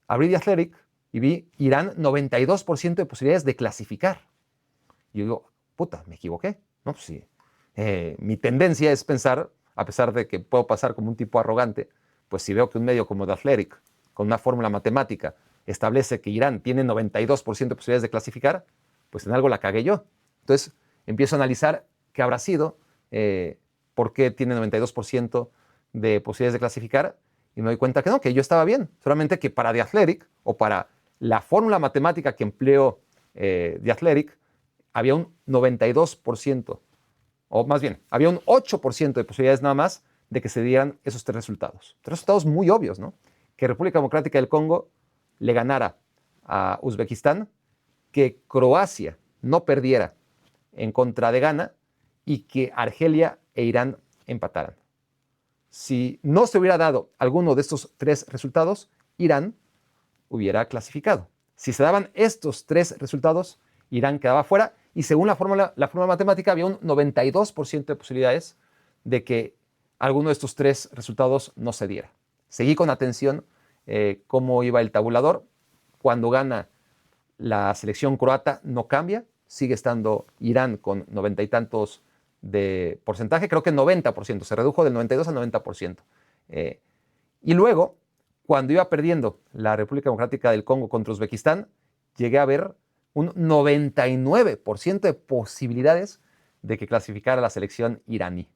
abrí The Athletic y vi Irán 92% de posibilidades de clasificar. Y yo digo, puta, me equivoqué. No, pues sí. Mi tendencia es pensar, a pesar de que puedo pasar como un tipo arrogante, pues si veo que un medio como The Athletic, con una fórmula matemática, establece que Irán tiene 92% de posibilidades de clasificar, pues en algo la cagué yo. Entonces empiezo a analizar qué habrá sido, por qué tiene 92% de posibilidades de clasificar, y me doy cuenta que no, que yo estaba bien, solamente que para The Athletic, o para la fórmula matemática que empleó The Athletic, había un 92%, o más bien, había un 8% de posibilidades nada más de que se dieran esos 3 resultados. 3 resultados muy obvios, ¿no? Que República Democrática del Congo le ganara a Uzbekistán, que Croacia no perdiera en contra de Ghana y que Argelia e Irán empataran. Si no se hubiera dado alguno de estos 3 resultados, Irán hubiera clasificado. Si se daban estos 3 resultados, Irán quedaba fuera y según la fórmula matemática había un 92% de posibilidades de que alguno de estos 3 resultados no se diera. Seguí con atención cómo iba el tabulador. Cuando gana la selección croata no cambia, sigue estando Irán con 90 y tantos de porcentaje, creo que 90%, se redujo del 92 al 90%. Y luego, cuando iba perdiendo la República Democrática del Congo contra Uzbekistán, llegué a ver un 99% de posibilidades de que clasificara la selección iraní.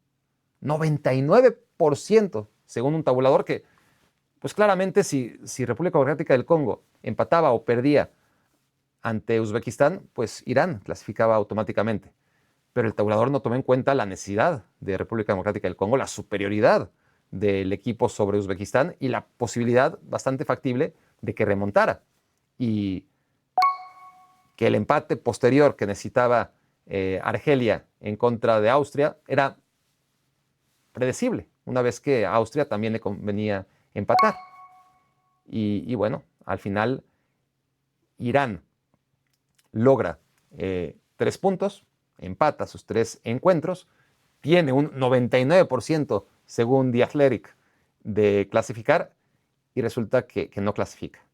99%, según un tabulador que, pues claramente si República Democrática del Congo empataba o perdía ante Uzbekistán, pues Irán clasificaba automáticamente. Pero el tabulador no tomó en cuenta la necesidad de República Democrática del Congo, la superioridad del equipo sobre Uzbekistán y la posibilidad bastante factible de que remontara. Y que el empate posterior que necesitaba Argelia en contra de Austria era predecible, una vez que a Austria también le convenía empatar. Y bueno, al final Irán logra 3 puntos, empata sus 3 encuentros, tiene un 99% según The Athletic de clasificar y resulta que no clasifica,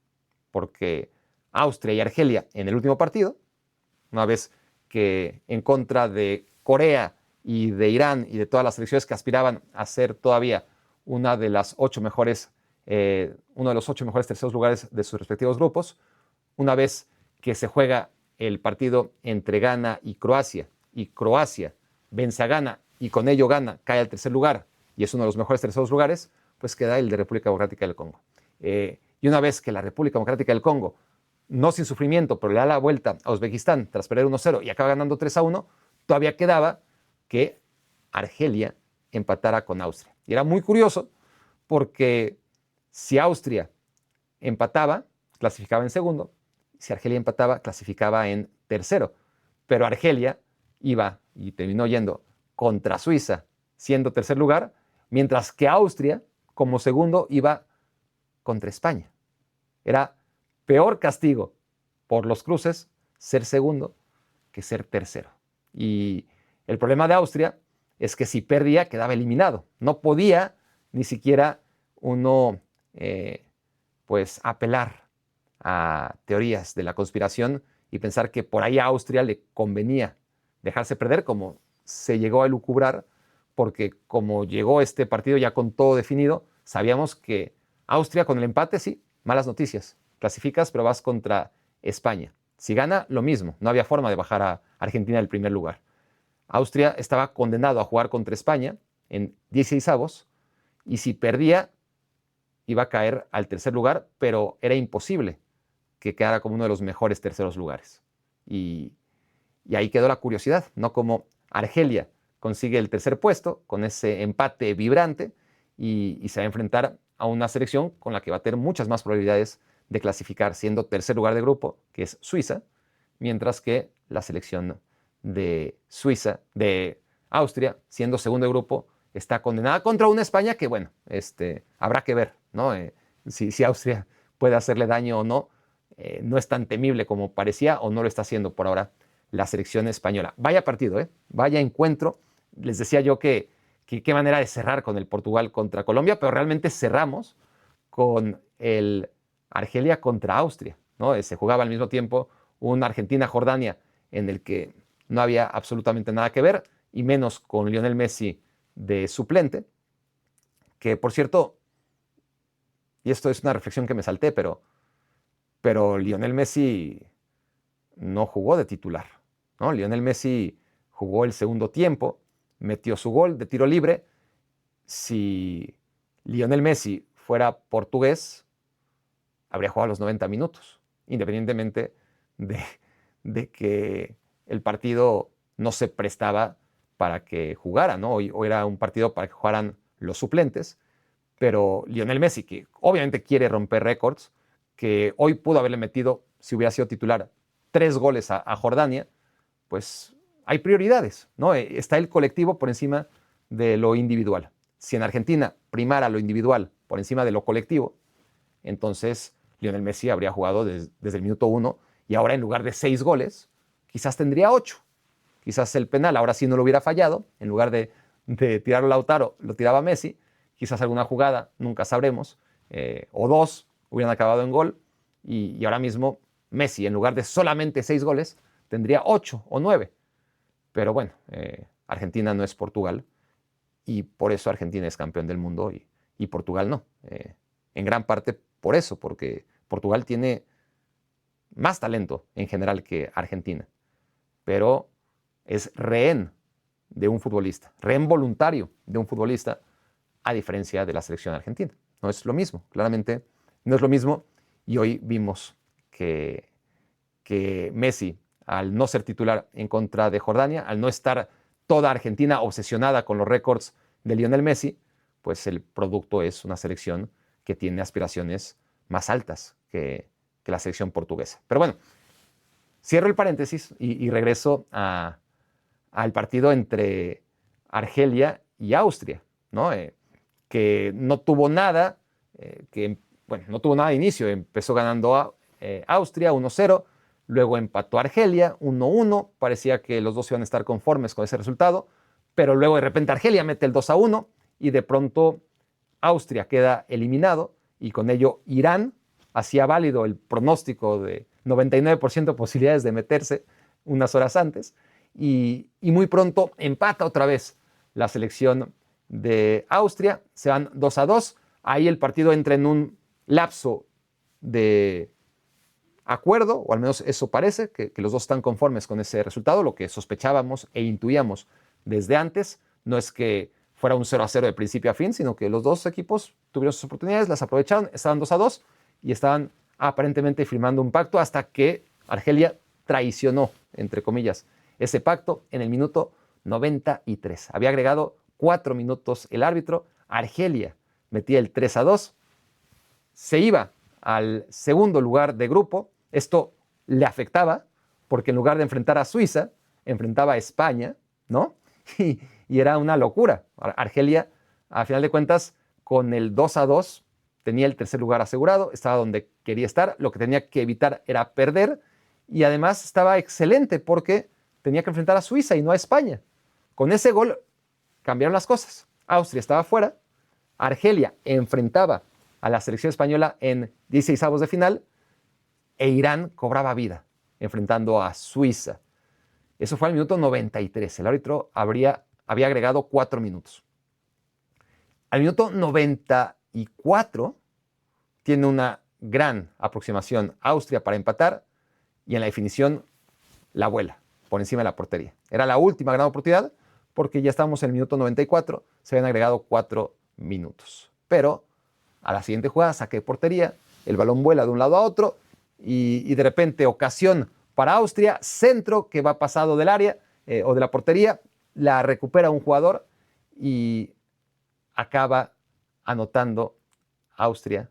porque Austria y Argelia en el último partido, una vez que en contra de Corea y de Irán y de todas las selecciones que aspiraban a ser todavía uno de los 8 mejores terceros lugares de sus respectivos grupos, una vez que se juega el partido entre Ghana y Croacia vence a Ghana y con ello Ghana cae al tercer lugar y es uno de los mejores terceros lugares, pues queda el de República Democrática del Congo. Y una vez que la República Democrática del Congo, no sin sufrimiento, pero le da la vuelta a Uzbekistán tras perder 1-0 y acaba ganando 3-1, todavía quedaba que Argelia empatara con Austria. Y era muy curioso porque si Austria empataba, clasificaba en segundo, si Argelia empataba, clasificaba en tercero. Pero Argelia iba y terminó yendo contra Suiza, siendo tercer lugar, mientras que Austria, como segundo, iba contra España. Era peor castigo por los cruces ser segundo que ser tercero. Y el problema de Austria es que si perdía quedaba eliminado. No podía ni siquiera uno pues apelar a teorías de la conspiración y pensar que por ahí a Austria le convenía dejarse perder, como se llegó a elucubrar, porque como llegó este partido ya con todo definido, sabíamos que Austria con el empate, sí, malas noticias, clasificas pero vas contra España. Si gana, lo mismo, no había forma de bajar a Argentina del primer lugar. Austria estaba condenado a jugar contra España en 16avos y si perdía iba a caer al tercer lugar, pero era imposible que quedara como uno de los mejores terceros lugares. Y ahí quedó la curiosidad, ¿no? Como Argelia consigue el tercer puesto con ese empate vibrante y se va a enfrentar a una selección con la que va a tener muchas más probabilidades de clasificar, siendo tercer lugar de grupo, que es Suiza, mientras que la selección de Suiza, de Austria, siendo segundo de grupo, está condenada contra una España que, bueno, habrá que ver, ¿no? Si Austria puede hacerle daño o no, no es tan temible como parecía o no lo está haciendo por ahora la selección española. Vaya partido, vaya encuentro. Les decía yo que qué manera de cerrar con el Portugal contra Colombia, pero realmente cerramos con el Argelia contra Austria, ¿no? Se jugaba al mismo tiempo un Argentina-Jordania en el que no había absolutamente nada que ver, y menos con Lionel Messi de suplente, que por cierto, y esto es una reflexión que me salté, pero Lionel Messi no jugó de titular, ¿no? Lionel Messi jugó el segundo tiempo, metió su gol de tiro libre. Si Lionel Messi fuera portugués, habría jugado los 90 minutos, independientemente de que el partido no se prestaba para que jugara, ¿no? O era un partido para que jugaran los suplentes, pero Lionel Messi, que obviamente quiere romper récords, que hoy pudo haberle metido, si hubiera sido titular, 3 goles a Jordania, pues hay prioridades, ¿no? Está el colectivo por encima de lo individual. Si en Argentina primara lo individual por encima de lo colectivo, entonces Lionel Messi habría jugado desde el minuto 1 y ahora en lugar de 6 goles, quizás tendría 8. Quizás el penal ahora sí no lo hubiera fallado, en lugar de tirarlo Lautaro, lo tiraba Messi. Quizás alguna jugada, nunca sabremos, o 2 hubieran acabado en gol y ahora mismo Messi, en lugar de solamente 6 goles, tendría 8 o 9. Pero bueno, Argentina no es Portugal y por eso Argentina es campeón del mundo y Portugal no. En gran parte por eso, porque Portugal tiene más talento en general que Argentina, pero es rehén de un futbolista, rehén voluntario de un futbolista, a diferencia de la selección argentina. No es lo mismo, claramente no es lo mismo, y hoy vimos que Messi, al no ser titular en contra de Jordania, al no estar toda Argentina obsesionada con los récords de Lionel Messi, pues el producto es una selección que tiene aspiraciones más altas que la selección portuguesa. Pero bueno, cierro el paréntesis y regreso al partido entre Argelia y Austria, ¿no? Que no tuvo nada, no tuvo nada de inicio. Empezó ganando Austria 1-0, luego empató Argelia 1-1. Parecía que los dos iban a estar conformes con ese resultado, pero luego de repente Argelia mete el 2-1 y de pronto Austria queda eliminado, y con ello Irán hacía válido el pronóstico de 99% de posibilidades de meterse unas horas antes, y muy pronto empata otra vez la selección de Austria, se van 2-2, ahí el partido entra en un lapso de acuerdo, o al menos eso parece, que los dos están conformes con ese resultado, lo que sospechábamos e intuíamos desde antes. No es que fuera un 0-0 de principio a fin, sino que los dos equipos tuvieron sus oportunidades, las aprovecharon, estaban 2-2 y estaban aparentemente firmando un pacto, hasta que Argelia traicionó, entre comillas, ese pacto en el minuto 93. Había agregado 4 minutos el árbitro, Argelia metía el 3-2, se iba al segundo lugar de grupo. Esto le afectaba porque en lugar de enfrentar a Suiza, enfrentaba a España, ¿no? Y era una locura. Argelia, a final de cuentas, con el 2-2, tenía el tercer lugar asegurado, estaba donde quería estar, lo que tenía que evitar era perder, y además estaba excelente porque tenía que enfrentar a Suiza y no a España. Con ese gol cambiaron las cosas. Austria estaba fuera, Argelia enfrentaba a la selección española en 16avos de final, e Irán cobraba vida enfrentando a Suiza. Eso fue al minuto 93. El árbitro había agregado 4 minutos. Al minuto 94 tiene una gran aproximación Austria para empatar, y en la definición la vuela por encima de la portería. Era la última gran oportunidad porque ya estábamos en el minuto 94, se habían agregado 4 minutos. Pero a la siguiente jugada, saque de portería, el balón vuela de un lado a otro y de repente ocasión para Austria, centro que va pasado del área o de la portería, la recupera un jugador y acaba anotando Austria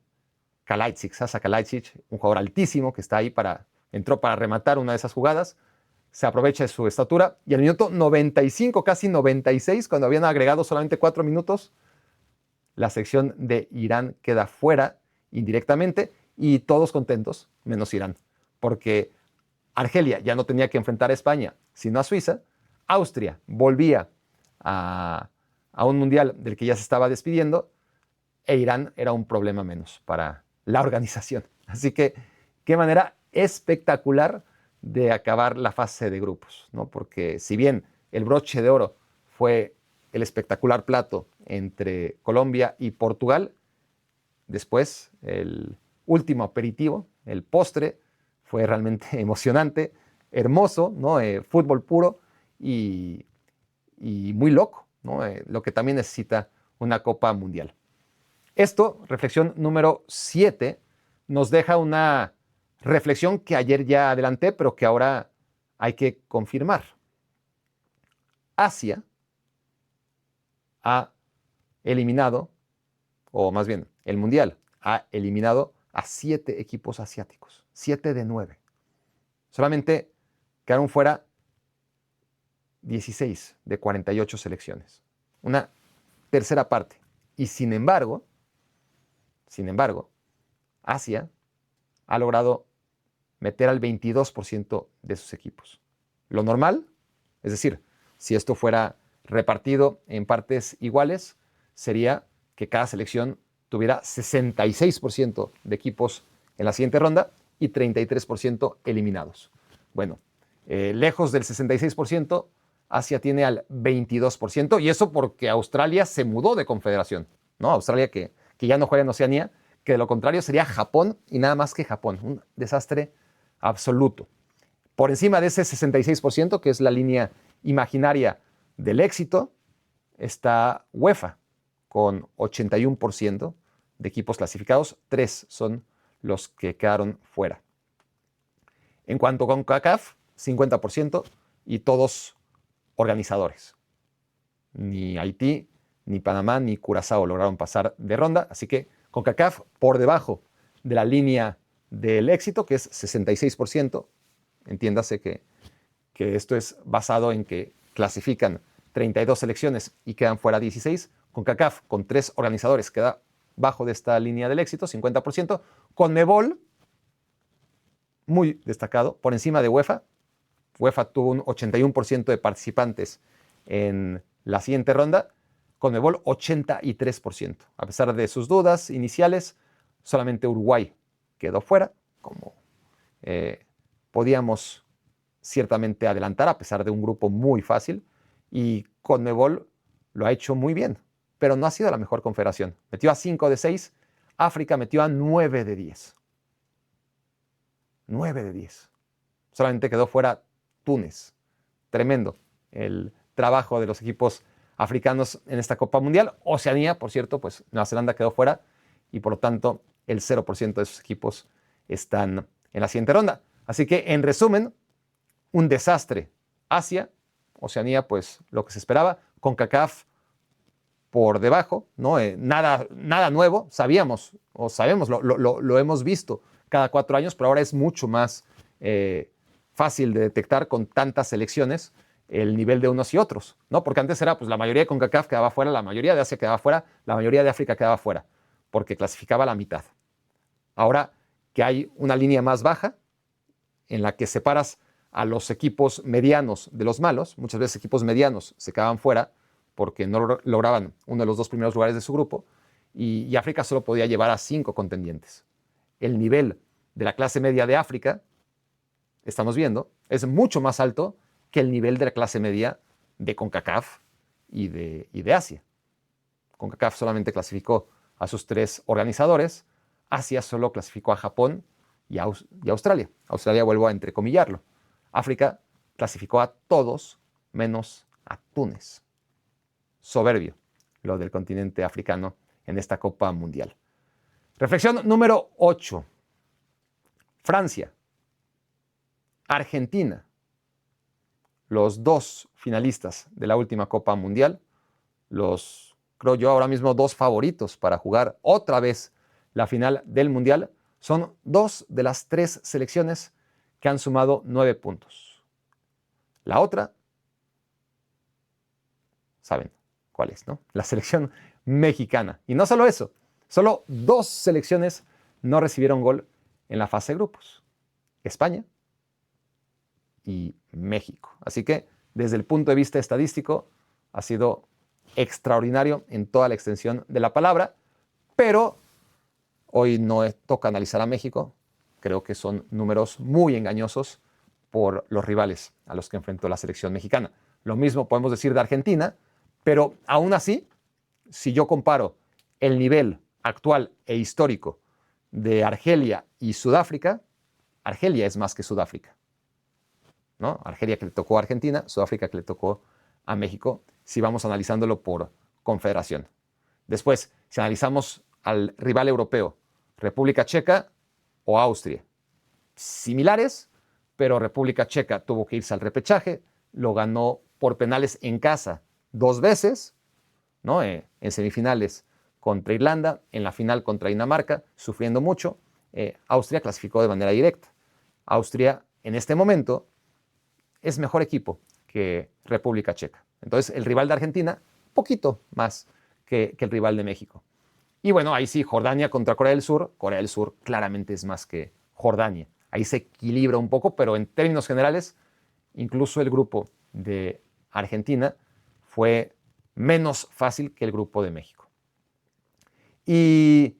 Sasa Kalajdzic, un jugador altísimo que está ahí entró para rematar una de esas jugadas, se aprovecha de su estatura, y al minuto 95, casi 96, cuando habían agregado solamente 4 minutos, la selección de Irán queda fuera indirectamente, y todos contentos, menos Irán, porque Argelia ya no tenía que enfrentar a España, sino a Suiza. Austria volvía a un mundial del que ya se estaba despidiendo, e Irán era un problema menos para la organización. Así que, qué manera espectacular de acabar la fase de grupos, ¿no? Porque si bien el broche de oro fue el espectacular plato entre Colombia y Portugal, después el último aperitivo, el postre, fue realmente emocionante, hermoso, ¿no? Fútbol puro y muy loco, ¿no? Lo que también necesita una Copa Mundial. Esto, reflexión número 7, nos deja una reflexión que ayer ya adelanté, pero que ahora hay que confirmar. Asia ha eliminado, o más bien el Mundial ha eliminado a 7 equipos asiáticos, 7 de 9. Solamente quedaron fuera 16 de 48 selecciones, una tercera parte. Y sin embargo, Asia ha logrado meter al 22% de sus equipos. Lo normal, es decir, si esto fuera repartido en partes iguales, sería que cada selección tuviera 66% de equipos en la siguiente ronda y 33% eliminados. Bueno, lejos del 66%, Asia tiene al 22%, y eso porque Australia se mudó de confederación, ¿no? Australia que ya no juega en Oceanía, que de lo contrario sería Japón y nada más que Japón. Un desastre absoluto. Por encima de ese 66%, que es la línea imaginaria del éxito, está UEFA con 81% de equipos clasificados. 3 son los que quedaron fuera. En cuanto a CONCACAF, 50% y todos organizadores. Ni Haití, ni Panamá, ni Curazao lograron pasar de ronda. Así que CONCACAF por debajo de la línea del éxito, que es 66%. Entiéndase que esto es basado en que clasifican 32 selecciones y quedan fuera 16. CONCACAF, con 3 organizadores, queda bajo de esta línea del éxito, 50%. CONMEBOL, muy destacado, por encima de UEFA. UEFA tuvo un 81% de participantes en la siguiente ronda. CONMEBOL, 83%. A pesar de sus dudas iniciales, solamente Uruguay quedó fuera, como podíamos ciertamente adelantar, a pesar de un grupo muy fácil. Y CONMEBOL lo ha hecho muy bien, pero no ha sido la mejor confederación. Metió a 5 de 6, África metió a 9 de 10. 9 de 10. Solamente quedó fuera Túnez. Tremendo el trabajo de los equipos africanos en esta Copa Mundial. Oceanía, por cierto, pues Nueva Zelanda quedó fuera y por lo tanto el 0% de sus equipos están en la siguiente ronda. Así que, en resumen, un desastre. Asia, Oceanía, pues lo que se esperaba. CONCACAF por debajo, ¿no? Nada nuevo. Sabemos, lo hemos visto cada 4 años, pero ahora es mucho más fácil de detectar con tantas selecciones el nivel de unos y otros, ¿no? Porque antes era, pues la mayoría de CONCACAF quedaba fuera, la mayoría de Asia quedaba fuera, la mayoría de África quedaba fuera, porque clasificaba la mitad. Ahora que hay una línea más baja, en la que separas a los equipos medianos de los malos, muchas veces equipos medianos se quedaban fuera porque no lograban uno de los 2 primeros lugares de su grupo, y África solo podía llevar a 5 contendientes. El nivel de la clase media de África, estamos viendo, es mucho más alto que el nivel de la clase media de CONCACAF y de Asia. CONCACAF solamente clasificó a sus 3 organizadores, Asia solo clasificó a Japón y Australia. Australia, vuelvo a entrecomillarlo. África clasificó a todos menos a Túnez. Soberbio lo del continente africano en esta Copa Mundial. Reflexión número 8. Francia, Argentina, los 2 finalistas de la última Copa Mundial, los, creo yo, ahora mismo 2 favoritos para jugar otra vez la final del Mundial, son 2 de las 3 selecciones que han sumado 9 puntos. La otra, saben cuál es, ¿no? La selección mexicana. Y no solo eso, solo 2 selecciones no recibieron gol en la fase de grupos. España y México. Así que, desde el punto de vista estadístico, ha sido extraordinario en toda la extensión de la palabra, pero hoy no toca analizar a México. Creo que son números muy engañosos por los rivales a los que enfrentó la selección mexicana. Lo mismo podemos decir de Argentina, pero aún así, si yo comparo el nivel actual e histórico de Argelia y Sudáfrica, Argelia es más que Sudáfrica, ¿no? Argelia que le tocó a Argentina, Sudáfrica que le tocó a México, si vamos analizándolo por confederación. Después, si analizamos al rival europeo, República Checa o Austria, similares, pero República Checa tuvo que irse al repechaje, lo ganó por penales en casa 2 veces, ¿no? En semifinales contra Irlanda, en la final contra Dinamarca, sufriendo mucho. Austria clasificó de manera directa. Austria, en este momento, es mejor equipo que República Checa. Entonces, el rival de Argentina, poquito más que el rival de México. Y bueno, ahí sí, Jordania contra Corea del Sur. Corea del Sur claramente es más que Jordania. Ahí se equilibra un poco, pero en términos generales, incluso el grupo de Argentina fue menos fácil que el grupo de México. Y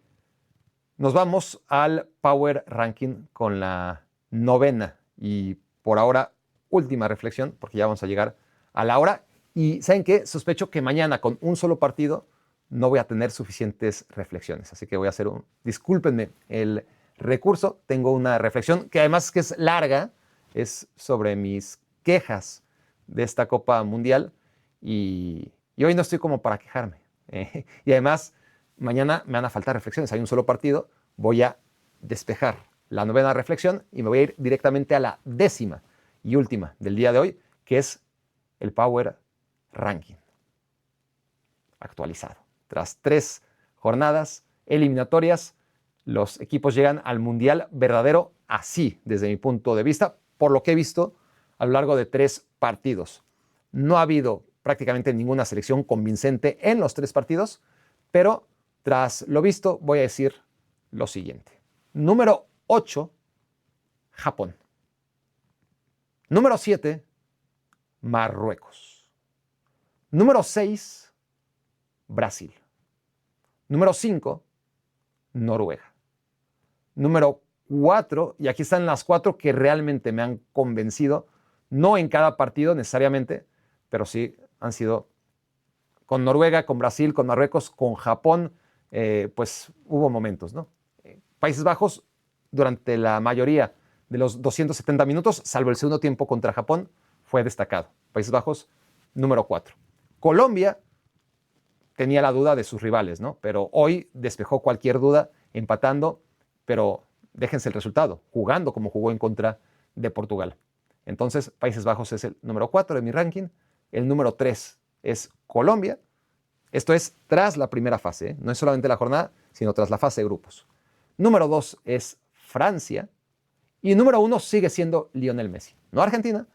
nos vamos al Power Ranking con la 9ª y por ahora última reflexión, porque ya vamos a llegar a la hora. Y ¿saben qué? Sospecho que mañana con un solo partido no voy a tener suficientes reflexiones. Así que voy a hacer discúlpenme el recurso. Tengo una reflexión que además que es larga, es sobre mis quejas de esta Copa Mundial y hoy no estoy como para quejarme. Y además, mañana me van a faltar reflexiones. Hay un solo partido. Voy a despejar la 9ª reflexión y me voy a ir directamente a la 10ª y última del día de hoy, que es el Power Ranking actualizado. Tras 3 jornadas eliminatorias, los equipos llegan al Mundial verdadero así, desde mi punto de vista, por lo que he visto a lo largo de 3 partidos. No ha habido prácticamente ninguna selección convincente en los 3 partidos, pero tras lo visto voy a decir lo siguiente. Número 8, Japón. Número 7, Marruecos. Número 6, Brasil. Número 5, Noruega. Número 4, y aquí están las 4 que realmente me han convencido, no en cada partido necesariamente, pero sí han sido con Noruega, con Brasil, con Marruecos, con Japón, pues hubo momentos, ¿no? Países Bajos, durante la mayoría de los 270 minutos, salvo el segundo tiempo contra Japón, fue destacado. Países Bajos, número 4. Colombia tenía la duda de sus rivales, ¿no? Pero hoy despejó cualquier duda empatando, pero déjense el resultado, jugando como jugó en contra de Portugal. Entonces, Países Bajos es el número 4 de mi ranking. El número 3 es Colombia. Esto es tras la primera fase, ¿eh? No es solamente la jornada, sino tras la fase de grupos. Número 2 es Francia. Y número 1 sigue siendo Lionel Messi. No Argentina,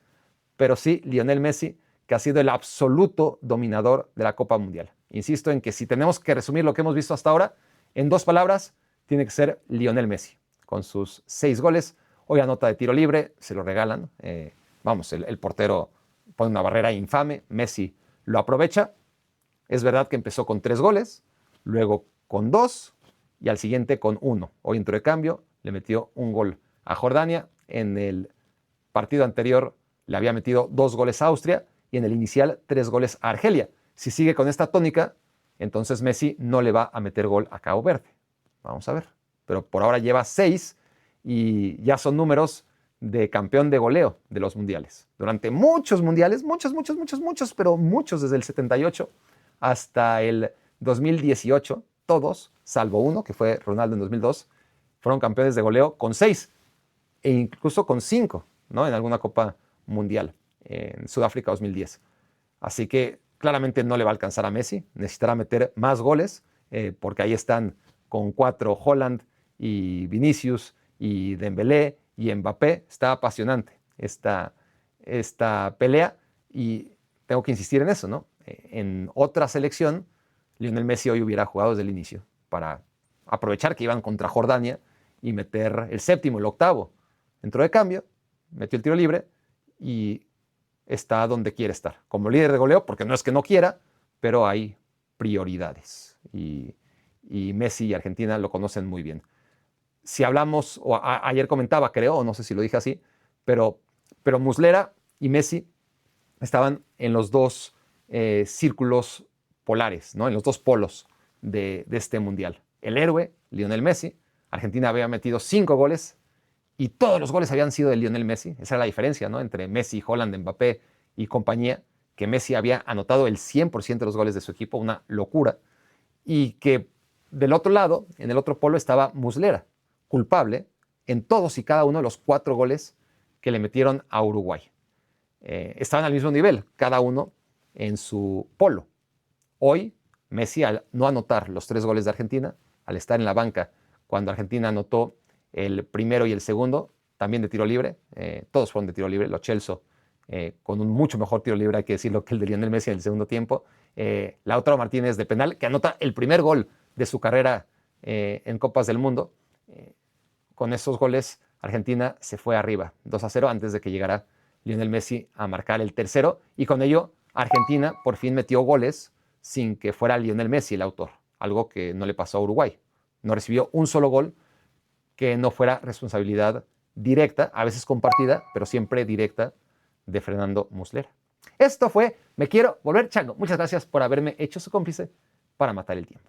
pero sí Lionel Messi, que ha sido el absoluto dominador de la Copa Mundial. Insisto en que si tenemos que resumir lo que hemos visto hasta ahora, en 2 palabras, tiene que ser Lionel Messi, con sus 6 goles. Hoy anota de tiro libre, se lo regalan. El portero pone una barrera infame, Messi lo aprovecha. Es verdad que empezó con 3 goles, luego con 2 y al siguiente con 1. Hoy entró de cambio, le metió un gol a Jordania. En el partido anterior le había metido 2 goles a Austria y en el inicial 3 goles a Argelia. Si sigue con esta tónica, entonces Messi no le va a meter gol a Cabo Verde. Vamos a ver. Pero por ahora lleva 6 y ya son números de campeón de goleo de los mundiales. Durante muchos mundiales, muchos, pero muchos desde el 78 hasta el 2018, todos, salvo uno, que fue Ronaldo en 2002, fueron campeones de goleo con 6 e incluso con 5, ¿no? En alguna Copa Mundial, en Sudáfrica 2010. Así que claramente no le va a alcanzar a Messi, necesitará meter más goles, porque ahí están con 4 Haaland y Vinicius y Dembélé y Mbappé. Está apasionante esta pelea y tengo que insistir en eso, ¿no? En otra selección, Lionel Messi hoy hubiera jugado desde el inicio para aprovechar que iban contra Jordania y meter el 7º, el 8º. Entró de cambio, metió el tiro libre y está donde quiere estar. Como líder de goleo, porque no es que no quiera, pero hay prioridades. Y Messi y Argentina lo conocen muy bien. Si hablamos, ayer comentaba, creo, no sé si lo dije así, pero Muslera y Messi estaban en los 2 círculos polares, ¿no? En los 2 polos de este mundial. El héroe, Lionel Messi. Argentina había metido 5 goles y todos los goles habían sido de Lionel Messi. Esa era la diferencia, ¿no? Entre Messi, Haaland, Mbappé y compañía, que Messi había anotado el 100% de los goles de su equipo, una locura. Y que del otro lado, en el otro polo, estaba Muslera, culpable en todos y cada uno de los 4 goles que le metieron a Uruguay. Estaban al mismo nivel, cada uno en su polo. Hoy, Messi, al no anotar los 3 goles de Argentina, al estar en la banca cuando Argentina anotó el primero y el segundo, también de tiro libre, todos fueron de tiro libre, Lo Celso con un mucho mejor tiro libre, hay que decirlo, que el de Lionel Messi en el segundo tiempo, Lautaro Martínez de penal, que anota el primer gol de su carrera en Copas del Mundo. Con esos goles, Argentina se fue arriba, 2-0, antes de que llegara Lionel Messi a marcar el tercero, y con ello Argentina por fin metió goles sin que fuera Lionel Messi el autor, algo que no le pasó a Uruguay. No recibió un solo gol que no fuera responsabilidad directa, a veces compartida, pero siempre directa, de Fernando Muslera. Esto fue Me Quiero Volver Chango. Muchas gracias por haberme hecho su cómplice para matar el tiempo.